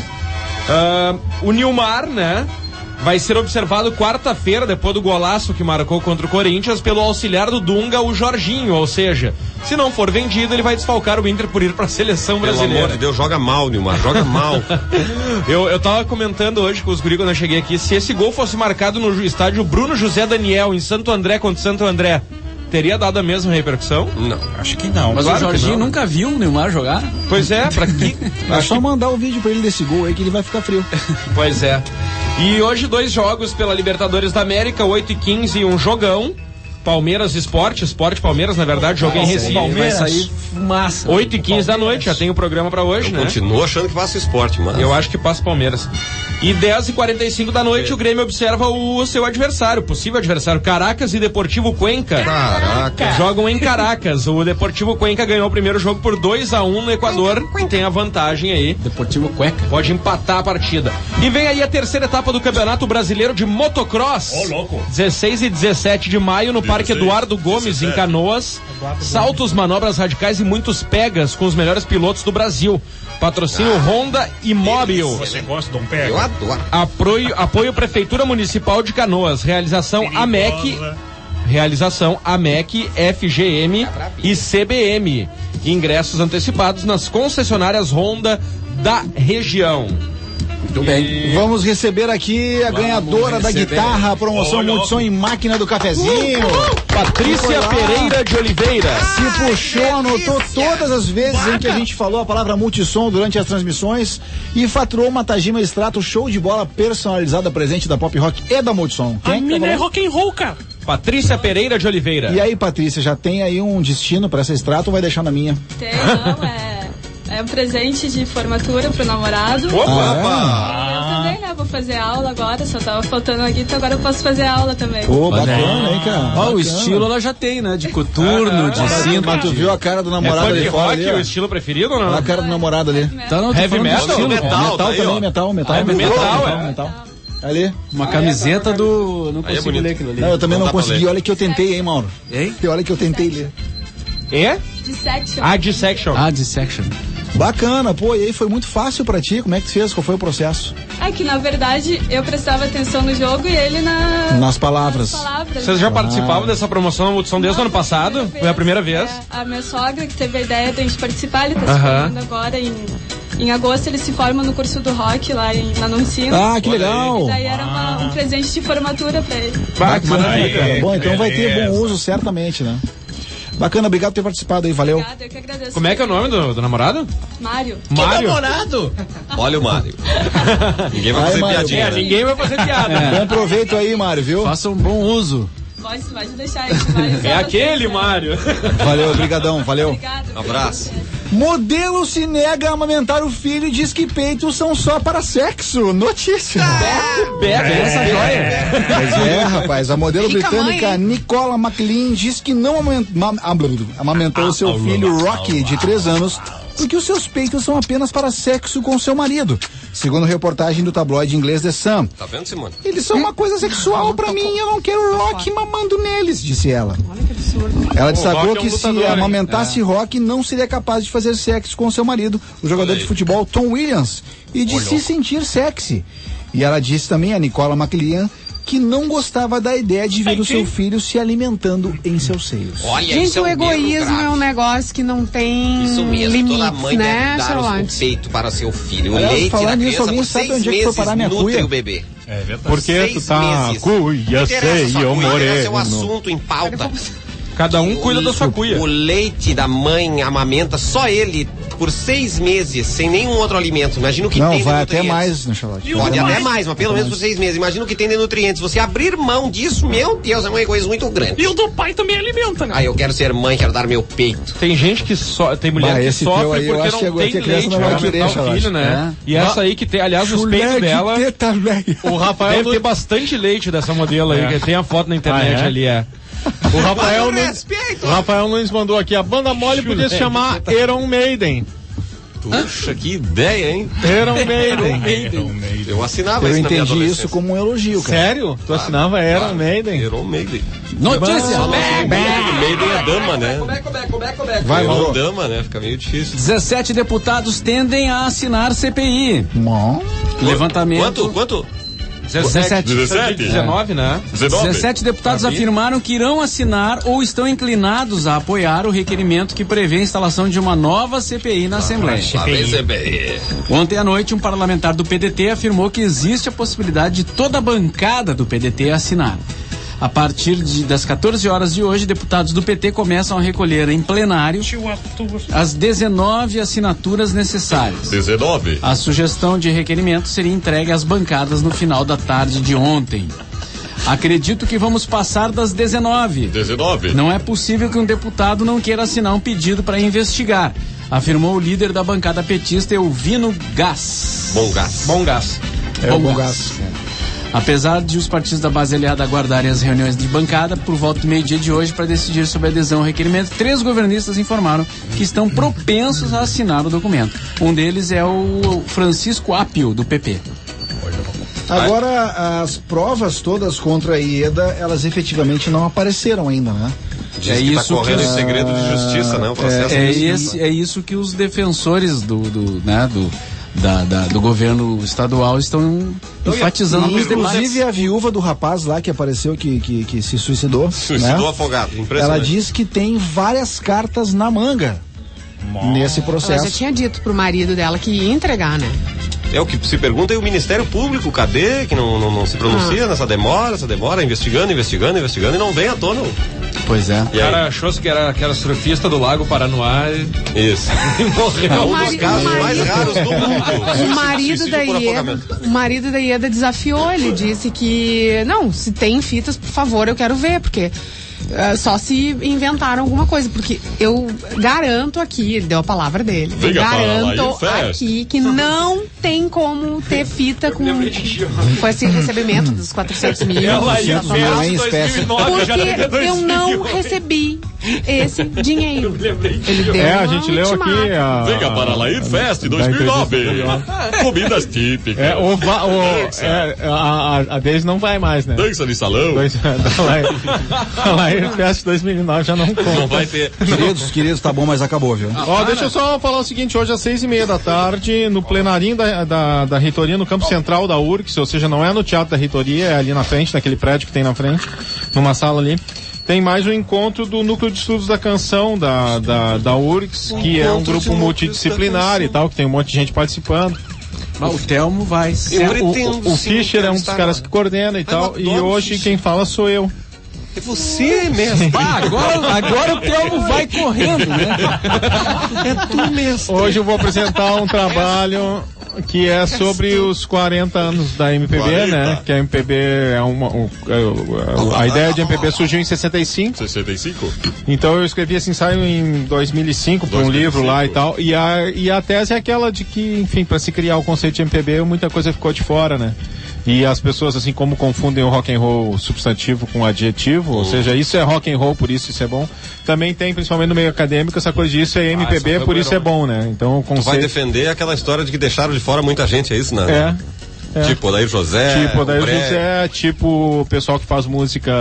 Speaker 22: O Nilmar, né? Vai ser observado quarta-feira, depois do golaço que marcou contra o Corinthians, pelo auxiliar do Dunga, o Jorginho. Ou seja, se não for vendido, ele vai desfalcar o Inter por ir para a seleção brasileira.
Speaker 18: Pelo amor de Deus, joga mal, Nilmar, joga mal.
Speaker 22: Eu tava comentando hoje com os guri quando eu cheguei aqui, se esse gol fosse marcado no estádio Bruno José Daniel, em Santo André contra Santo André, teria dado a mesma repercussão?
Speaker 18: Não,
Speaker 4: acho que não.
Speaker 20: Mas claro, o Jorginho nunca viu o Neymar jogar?
Speaker 22: Pois é, pra quê?
Speaker 17: É só mandar o vídeo pra ele desse gol aí que ele vai ficar frio.
Speaker 22: Pois é. E hoje 2 jogos pela Libertadores da América, 8h15, um jogão. Palmeiras Sport Palmeiras, na verdade, joguei em Recife.
Speaker 20: Vai sair fumaça.
Speaker 22: 8h15 da noite, já tem o programa pra hoje, né?
Speaker 18: Continuo achando que passa o Sport, mano.
Speaker 22: Eu acho que passa o Palmeiras. E 10h45 da noite, o Grêmio observa o seu adversário, possível adversário, Caracas e Deportivo Cuenca.
Speaker 18: Caraca.
Speaker 22: Jogam em Caracas. O Deportivo Cuenca ganhou o primeiro jogo por 2-1 no Equador. Tem a vantagem aí.
Speaker 20: Deportivo Cuenca.
Speaker 22: Pode empatar a partida. E vem aí a terceira etapa do Campeonato Brasileiro de Motocross. 16 e 17 de maio no Parque Eduardo Gomes, em Canoas. Saltos, manobras radicais e muitos pegas com os melhores pilotos do Brasil. Patrocínio Honda e Móbil.
Speaker 4: Você gosta de um pega?
Speaker 18: Eu adoro.
Speaker 22: Apoio Prefeitura Municipal de Canoas. Realização AMEC, FGM e CBM. Ingressos antecipados nas concessionárias Honda da região.
Speaker 17: Muito bem. Vamos receber aqui a ganhadora da guitarra, a promoção Multissom em máquina do cafezinho.
Speaker 22: Patrícia Pereira de Oliveira.
Speaker 17: Se puxou, anotou todas as vezes em que a gente falou a palavra Multissom durante as transmissões e faturou uma Tajima Extrato show de bola personalizada presente da Pop Rock e da Multissom.
Speaker 8: A mina é rock and roll, cara.
Speaker 22: Patrícia Pereira de Oliveira.
Speaker 17: E aí, Patrícia, já tem aí um destino pra essa Extrato ou vai deixar na minha?
Speaker 26: Tem, não, é um presente de formatura pro namorado.
Speaker 18: Opa!
Speaker 26: Eu também, né?
Speaker 2: vou fazer aula agora, só tava faltando a guitarra, agora eu posso fazer aula também.
Speaker 17: Pô, bacana, hein, cara?
Speaker 20: Ó, o estilo ela já tem, né? De coturno, de cinto.
Speaker 17: Mas tu viu a cara do namorado ali fora ali?
Speaker 22: O estilo preferido ou não?
Speaker 17: Olha a cara do namorado ali.
Speaker 20: Tá, não,
Speaker 17: heavy
Speaker 22: metal?
Speaker 17: Metal também, metal. Metal. Ali.
Speaker 20: Uma camiseta do... Não consigo ler aquilo ali.
Speaker 17: Não, eu também não consegui. Olha que eu tentei, hein, Mauro?
Speaker 20: Hein?
Speaker 17: Olha que eu tentei ler.
Speaker 22: É?
Speaker 2: Dissection.
Speaker 22: Dissection.
Speaker 17: Bacana, pô, e aí foi muito fácil pra ti? Como é que tu fez? Qual foi o processo?
Speaker 2: É que, na verdade, eu prestava atenção no jogo e ele
Speaker 17: nas palavras.
Speaker 22: Vocês já participavam dessa promoção na Multissom desde o ano passado? Foi a primeira vez?
Speaker 2: A minha sogra que teve a ideia de a gente participar, ele tá se formando agora em agosto, ele se forma no curso do rock lá na Nuncina.
Speaker 17: Ah, que legal!
Speaker 2: E daí era um presente de formatura pra ele.
Speaker 17: Bacana, cara. Bom, então vai ter bom uso, certamente, né? Bacana, obrigado por ter participado aí, valeu.
Speaker 2: Obrigada, eu que agradeço.
Speaker 22: Como é que é o nome do namorado?
Speaker 2: Mário.
Speaker 22: Que
Speaker 4: namorado?
Speaker 18: Olha o Mário. Ninguém vai fazer piadinha.
Speaker 22: Ninguém vai fazer piada.
Speaker 17: Bom proveito aí, Mário, viu?
Speaker 20: Faça um bom uso.
Speaker 2: Pode deixar isso.
Speaker 22: É aquele, Mário.
Speaker 17: Valeu, obrigadão, valeu.
Speaker 2: Obrigado.
Speaker 18: Abraço.
Speaker 17: Modelo se nega a amamentar o filho e diz que peitos são só para sexo. Notícia.
Speaker 22: Essa joia.
Speaker 17: Pois rapaz. A modelo britânica Nicola McLean diz que não amamentou seu filho Rocky, de 3 anos, porque os seus peitos são apenas para sexo com seu marido. Segundo reportagem do tabloide inglês The Sun.
Speaker 18: Tá vendo, Simone?
Speaker 17: Eles são uma coisa sexual pra mim, eu não quero Rocky mamando neles, disse ela. Ela destacou que se amamentasse Rocky, não seria capaz de fazer sexo com seu marido, o jogador de futebol Tom Williams, e de se sentir sexy. E ela disse também, a Nicola McLean, que não gostava da ideia de ver o seu filho se alimentando em seus seios.
Speaker 3: Olha, gente, o egoísmo é um negócio que não tem
Speaker 6: isso mesmo,
Speaker 3: limites,
Speaker 6: toda mãe
Speaker 3: né,
Speaker 6: deve dar o peito para seu filho. O leite da criança por 6 meses nutre o bebê.
Speaker 22: É verdade.
Speaker 6: Porque tu tá
Speaker 22: cuia, sei, eu morei.
Speaker 6: Esse é o assunto em pauta.
Speaker 22: Cada um cuida da sua cuia.
Speaker 6: O leite da mãe amamenta só ele por 6 meses, sem nenhum outro alimento. Imagina o que tem de
Speaker 17: vai
Speaker 6: nutrientes.
Speaker 17: até mais, né, Charlotte?
Speaker 6: Pode até mais, mas pelo menos por 6 meses. Imagina o que tem de nutrientes. Você abrir mão disso, meu Deus, é um egoísmo muito grande.
Speaker 8: E o do pai também alimenta, né?
Speaker 6: Ah, eu quero ser mãe, quero dar meu peito.
Speaker 22: Tem gente que tem mulher que sofre
Speaker 17: aí,
Speaker 22: porque não tem leite
Speaker 17: para alimentar
Speaker 22: o filho, né? E essa aí que tem, aliás, os peitos dela. O Rafael deve ter bastante leite dessa modelo aí, que tem a foto na internet ali, O Rafael Nunes mandou aqui, a banda mole podia se chamar Iron Maiden.
Speaker 18: Puxa, que ideia, hein?
Speaker 22: Iron Maiden.
Speaker 18: Eu assinava
Speaker 17: isso
Speaker 18: na minha
Speaker 17: adolescência. Eu entendi isso como um elogio, cara.
Speaker 22: Sério? Tu assinava Iron Maiden?
Speaker 18: Iron Maiden.
Speaker 20: Notícia!
Speaker 18: Maiden é dama, né?
Speaker 17: Vai,
Speaker 18: Mauro. Dama, né? Fica meio difícil.
Speaker 20: 17 deputados tendem a assinar CPI. Levantamento.
Speaker 18: Quanto?
Speaker 22: 19, né?
Speaker 20: 17 deputados afirmaram que irão assinar ou estão inclinados a apoiar o requerimento que prevê a instalação de uma nova CPI na Assembleia. Ontem à noite, um parlamentar do PDT afirmou que existe a possibilidade de toda a bancada do PDT assinar. A partir das 14 horas de hoje, deputados do PT começam a recolher em plenário as 19 assinaturas necessárias.
Speaker 18: 19.
Speaker 20: A sugestão de requerimento seria entregue às bancadas no final da tarde de ontem. Acredito que vamos passar das 19.
Speaker 18: 19.
Speaker 20: Não é possível que um deputado não queira assinar um pedido para investigar, afirmou o líder da bancada petista, Elvino Gás.
Speaker 18: Bom Gás.
Speaker 17: Bom Gás.
Speaker 20: Apesar de os partidos da base aliada aguardarem as reuniões de bancada por volta do meio-dia de hoje para decidir sobre a adesão ao requerimento, 3 governistas informaram que estão propensos a assinar o documento. Um deles é o Francisco Apio, do PP.
Speaker 17: Agora, as provas todas contra a Ieda, elas efetivamente não apareceram ainda, né?
Speaker 18: Diz que tá correndo em segredo de justiça, né? O processo
Speaker 20: é isso que os defensores do governo estadual estão enfatizando nos debates.
Speaker 17: Inclusive a viúva do rapaz lá que apareceu que se suicidou.
Speaker 18: Suicidou, né? Afogado.
Speaker 17: Ela diz que tem várias cartas na manga nesse processo.
Speaker 3: Ela já tinha dito pro marido dela que ia entregar, né?
Speaker 18: É o que se pergunta, e o Ministério Público, cadê? Que não se pronuncia nessa demora, investigando e não vem à tona.
Speaker 20: Pois é.
Speaker 22: O cara achou que era surfista do Lago Paranoá.
Speaker 18: Isso.
Speaker 22: E morreu.
Speaker 18: Um dos casos mais raros do mundo.
Speaker 3: O marido da Ieda desafiou, ele disse que, não, se tem fitas, por favor, eu quero ver, porque Só se inventaram alguma coisa, porque eu garanto aqui, ele deu a palavra dele, eu garanto aqui que não tem como ter fita com esse recebimento dos 400 mil. Porque eu não recebi esse dinheiro. Ele deu
Speaker 7: a gente leu aqui
Speaker 18: Venha para a Lair Fest 2009. Comidas típicas.
Speaker 7: A Deise não vai mais, né?
Speaker 18: Dança de salão.
Speaker 7: A Lair Fest 2009 já não conta.
Speaker 18: Não vai ter.
Speaker 17: Queridos, tá bom, mas acabou, viu?
Speaker 7: Deixa eu só falar o seguinte, hoje às 6:30 da tarde, no plenarinho da reitoria, no campo central da URGS, ou seja, não é no Teatro da Reitoria, é ali na frente, naquele prédio que tem na frente, numa sala ali. Tem mais um encontro do Núcleo de Estudos da Canção da URGS, que é um grupo multidisciplinar e tal, que tem um monte de gente participando.
Speaker 20: O Telmo vai.
Speaker 7: O Fischer é um dos caras que coordena e tal, e hoje quem fala sou eu.
Speaker 18: É você mesmo.
Speaker 20: Agora o Telmo vai correndo, né?
Speaker 18: É tu mesmo.
Speaker 7: Hoje eu vou apresentar um trabalho que é sobre os 40 anos da MPB, 40. Né? Que a MPB é a ideia de MPB surgiu em 65.
Speaker 18: 65?
Speaker 7: Então eu escrevi esse ensaio em 2005 para um livro lá e tal. E a tese é aquela de que, enfim, para se criar o conceito de MPB, muita coisa ficou de fora, né? E as pessoas, assim como confundem o rock and roll substantivo com adjetivo, ou seja, isso é rock and roll, por isso é bom. Também tem, principalmente no meio acadêmico, essa coisa de isso é MPB, por isso é bom, né? Então o conceito...
Speaker 18: Tu vai defender aquela história de que deixaram de fora muita gente, é isso, né? Tipo Odair José.
Speaker 7: Tipo o pessoal que faz música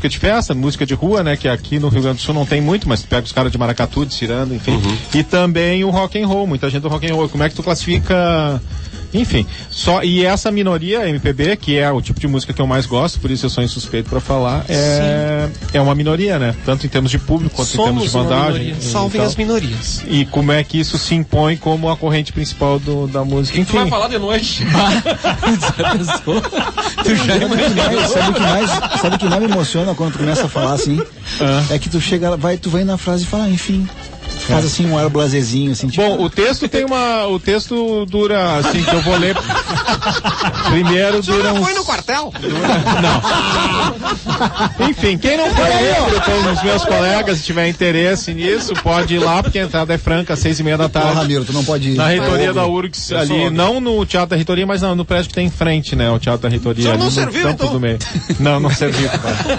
Speaker 7: de festa, música de rua, né? Que aqui no Rio Grande do Sul não tem muito, mas pega os caras de Maracatu, de Ciranda, enfim. E também o rock and roll, muita gente do rock and roll. Como é que tu classifica... Enfim, e essa minoria MPB, que é o tipo de música que eu mais gosto, por isso eu sou insuspeito para falar, é uma minoria, né? Tanto em termos de público quanto em termos de bandagem.
Speaker 6: Salvem as minorias.
Speaker 7: E como é que isso se impõe como a corrente principal da música? Enfim.
Speaker 22: Tu vai falar de noite.
Speaker 17: Tu já sabe o que mais me emociona quando tu começa a falar assim? É que tu vai na frase e fala, enfim. Faz assim um ar blazezinho, assim. Tipo...
Speaker 7: Bom, o texto dura, assim, que eu vou ler. Primeiro dura
Speaker 6: foi no quartel?
Speaker 7: Não. Enfim, quem não foi depois os meus colegas, se tiver interesse nisso, pode ir lá, porque a entrada é franca, às 6:30 da tarde.
Speaker 17: Ramiro, tu não pode ir.
Speaker 7: Na reitoria da URGS, ali, não no Teatro da Reitoria, mas no prédio que tem em frente, né? O Teatro da Reitoria.
Speaker 6: Só não serviu, então?
Speaker 7: Do meio. Não serviu.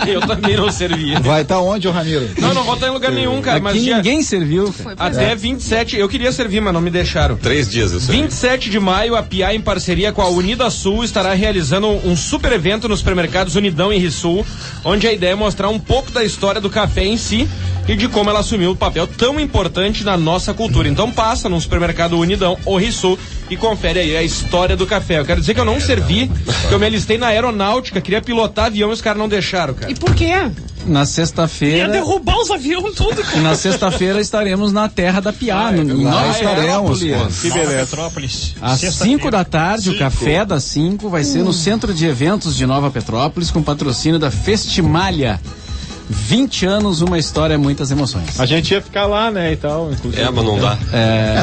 Speaker 22: Eu também não servi.
Speaker 17: Vai estar onde, ô Ramiro?
Speaker 22: Não vou estar em lugar nenhum, cara. Mas
Speaker 20: ninguém serviu.
Speaker 22: Até 27, eu queria servir, mas não me deixaram.
Speaker 18: 3 dias eu servi.
Speaker 22: 27 de maio, a PIA, em parceria com a Unida Sul, estará realizando um super evento nos supermercados Unidão e Rissul, onde a ideia é mostrar um pouco da história do café em si e de como ela assumiu um papel tão importante na nossa cultura. Então passa num supermercado Unidão ou Rissul e confere aí a história do café. Eu quero dizer que eu não servi, que eu me alistei na aeronáutica, queria pilotar avião e os caras não deixaram, cara.
Speaker 3: E por quê?
Speaker 20: Na sexta-feira...
Speaker 8: Ia derrubar os aviões tudo, cara.
Speaker 20: Na sexta-feira estaremos na terra da Piá.
Speaker 17: Nós estaremos.
Speaker 7: Que beleza.
Speaker 8: Petrópolis.
Speaker 20: Às 5 da tarde, o café das 5 vai ser no Centro de Eventos de Nova Petrópolis, com patrocínio da Festimalha. 20 anos, uma história, muitas emoções.
Speaker 7: A gente ia ficar lá, né, e tal.
Speaker 18: Mas não dá.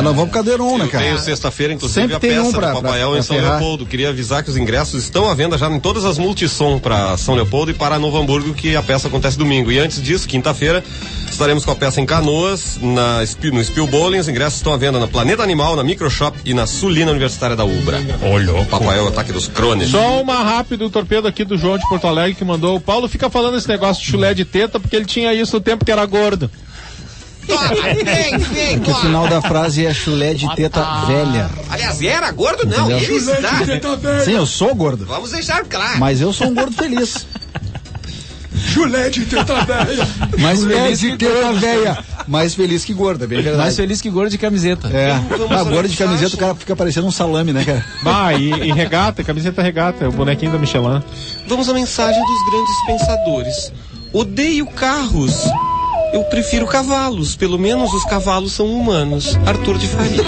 Speaker 17: Nós vamos pro Cadeirão, né, cara?
Speaker 18: Tenho sexta-feira, inclusive,
Speaker 17: sempre
Speaker 18: a peça
Speaker 17: do
Speaker 18: Papai Noel em São Leopoldo. Queria avisar que os ingressos estão à venda já em todas as multissom para São Leopoldo e para Novo Hamburgo, que a peça acontece domingo. E antes disso, quinta-feira, estaremos com a peça em Canoas, no Spiel Bowling. Os ingressos estão à venda na Planeta Animal, na Microshop e na Sulina Universitária da Ubra.
Speaker 7: Olha,
Speaker 18: Papai Noel, Ataque dos Crones.
Speaker 7: Só uma rápida torpedo aqui do João de Porto Alegre, que mandou: o Paulo fica falando esse negócio de chulé de teta porque ele tinha isso no tempo que era gordo.
Speaker 17: O final da frase é chulé de teta velha.
Speaker 6: Aliás, era gordo? Não, ele está.
Speaker 17: Sim, eu sou gordo.
Speaker 6: Vamos deixar claro.
Speaker 17: Mas eu sou um gordo feliz.
Speaker 8: Chulé de teta velha.
Speaker 17: Mais feliz de teta velha. Mais feliz que gordo, é bem verdade.
Speaker 20: Mais feliz que gordo de camiseta.
Speaker 17: Gordo de camiseta, o cara fica parecendo um salame, né, cara?
Speaker 7: E regata, camiseta regata, é o bonequinho da Michelin.
Speaker 6: Vamos à mensagem dos grandes pensadores. Odeio carros. Eu prefiro cavalos. Pelo menos os cavalos são humanos. Arthur de Faria.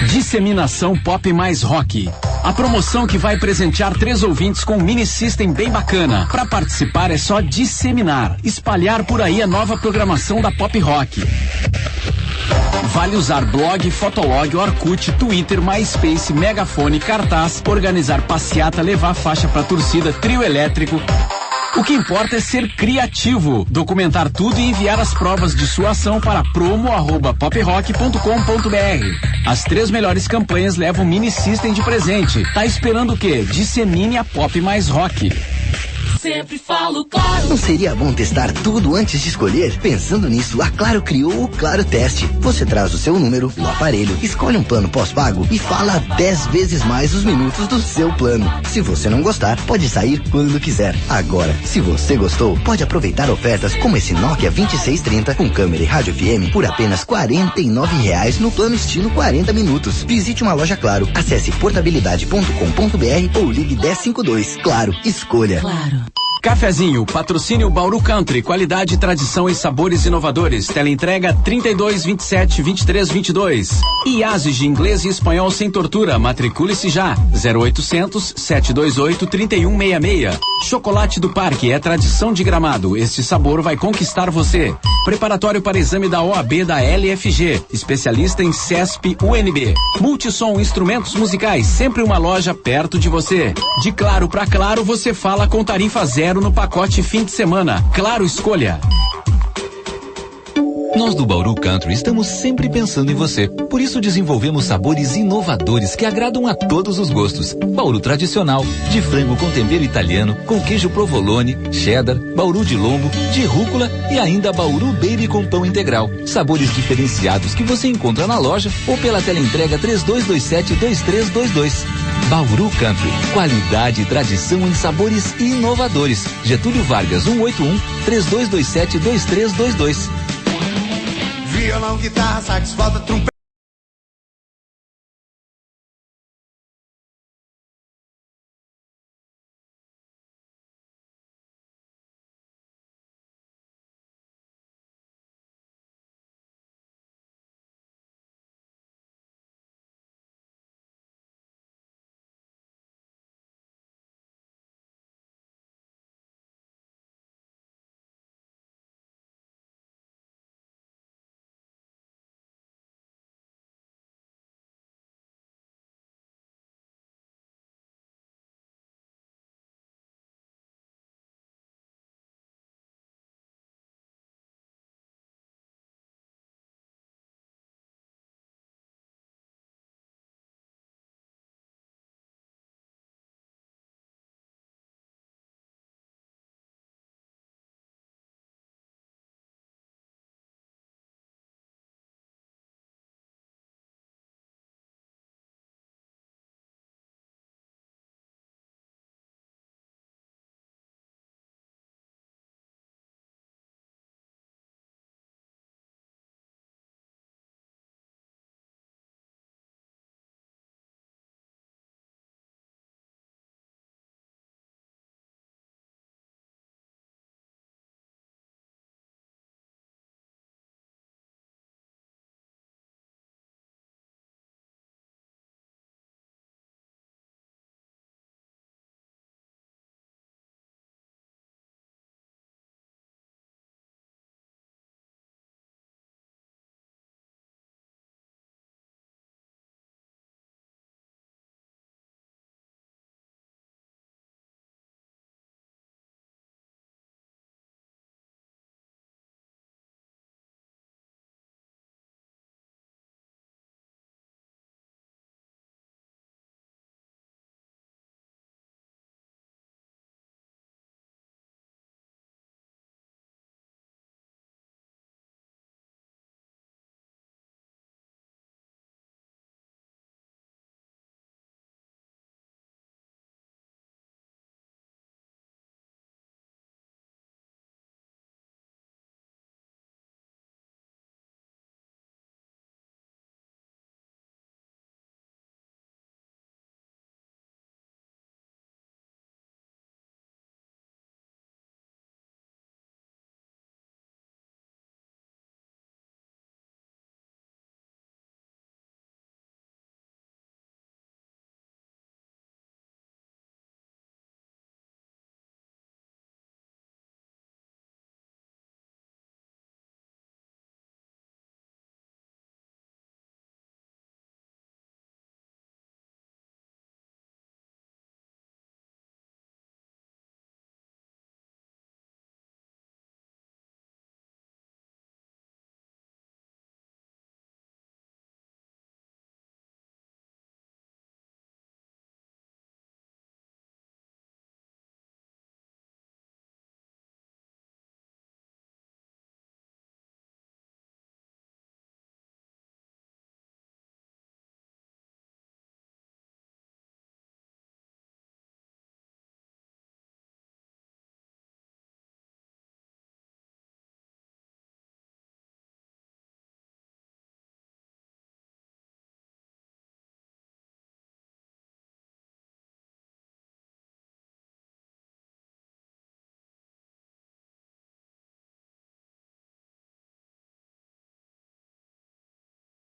Speaker 9: Disseminação Pop mais Rock. A promoção que vai presentear 3 ouvintes com um mini system bem bacana. Para participar é só disseminar, espalhar por aí a nova programação da Pop Rock. Vale usar blog, Fotolog, Orkut, Twitter, MySpace, Megafone, cartaz, organizar passeata, levar faixa pra torcida, trio elétrico. O que importa é ser criativo, documentar tudo e enviar as provas de sua ação para promo@poprock.com.br. As 3 melhores campanhas levam Mini System de presente. Tá esperando o quê? Dissemine a Pop mais Rock.
Speaker 5: Sempre falo Claro. Não seria bom testar tudo antes de escolher? Pensando nisso, a Claro criou o Claro Teste. Você traz o seu número, o aparelho, escolhe um plano pós-pago e fala 10 vezes mais os minutos do seu plano. Se você não gostar, pode sair quando quiser. Agora, se você gostou, pode aproveitar ofertas como esse Nokia 2630 com câmera e rádio FM por apenas R$ 49,00 no plano estilo 40 minutos. Visite uma loja Claro, acesse portabilidade.com.br ou ligue 1052. Claro, escolha.
Speaker 12: Claro.
Speaker 9: Cafezinho, patrocínio Bauru Country, qualidade, tradição e sabores inovadores. Teleentrega 32 27 23 22. IASES de inglês e espanhol sem tortura. Matricule-se já. 0800 728 3166. Chocolate do Parque é tradição de Gramado. Este sabor vai conquistar você. Preparatório para exame da OAB da LFG. Especialista em CESP UNB. Multissom Instrumentos Musicais. Sempre uma loja perto de você. De Claro pra Claro, você fala com tarifa zero no pacote fim de semana. Claro, escolha.
Speaker 10: Nós do Bauru Country estamos sempre pensando em você. Por isso desenvolvemos sabores inovadores que agradam a todos os gostos. Bauru tradicional, de frango com tempero italiano, com queijo provolone, cheddar, Bauru de lombo, de rúcula e ainda Bauru Baby com pão integral. Sabores diferenciados que você encontra na loja ou pela teleentrega 3227-2322. Bauru Country, qualidade e tradição em sabores inovadores. Getúlio Vargas 181 3227-2322.
Speaker 13: Violão, guitarra, sax, flauta, trompete.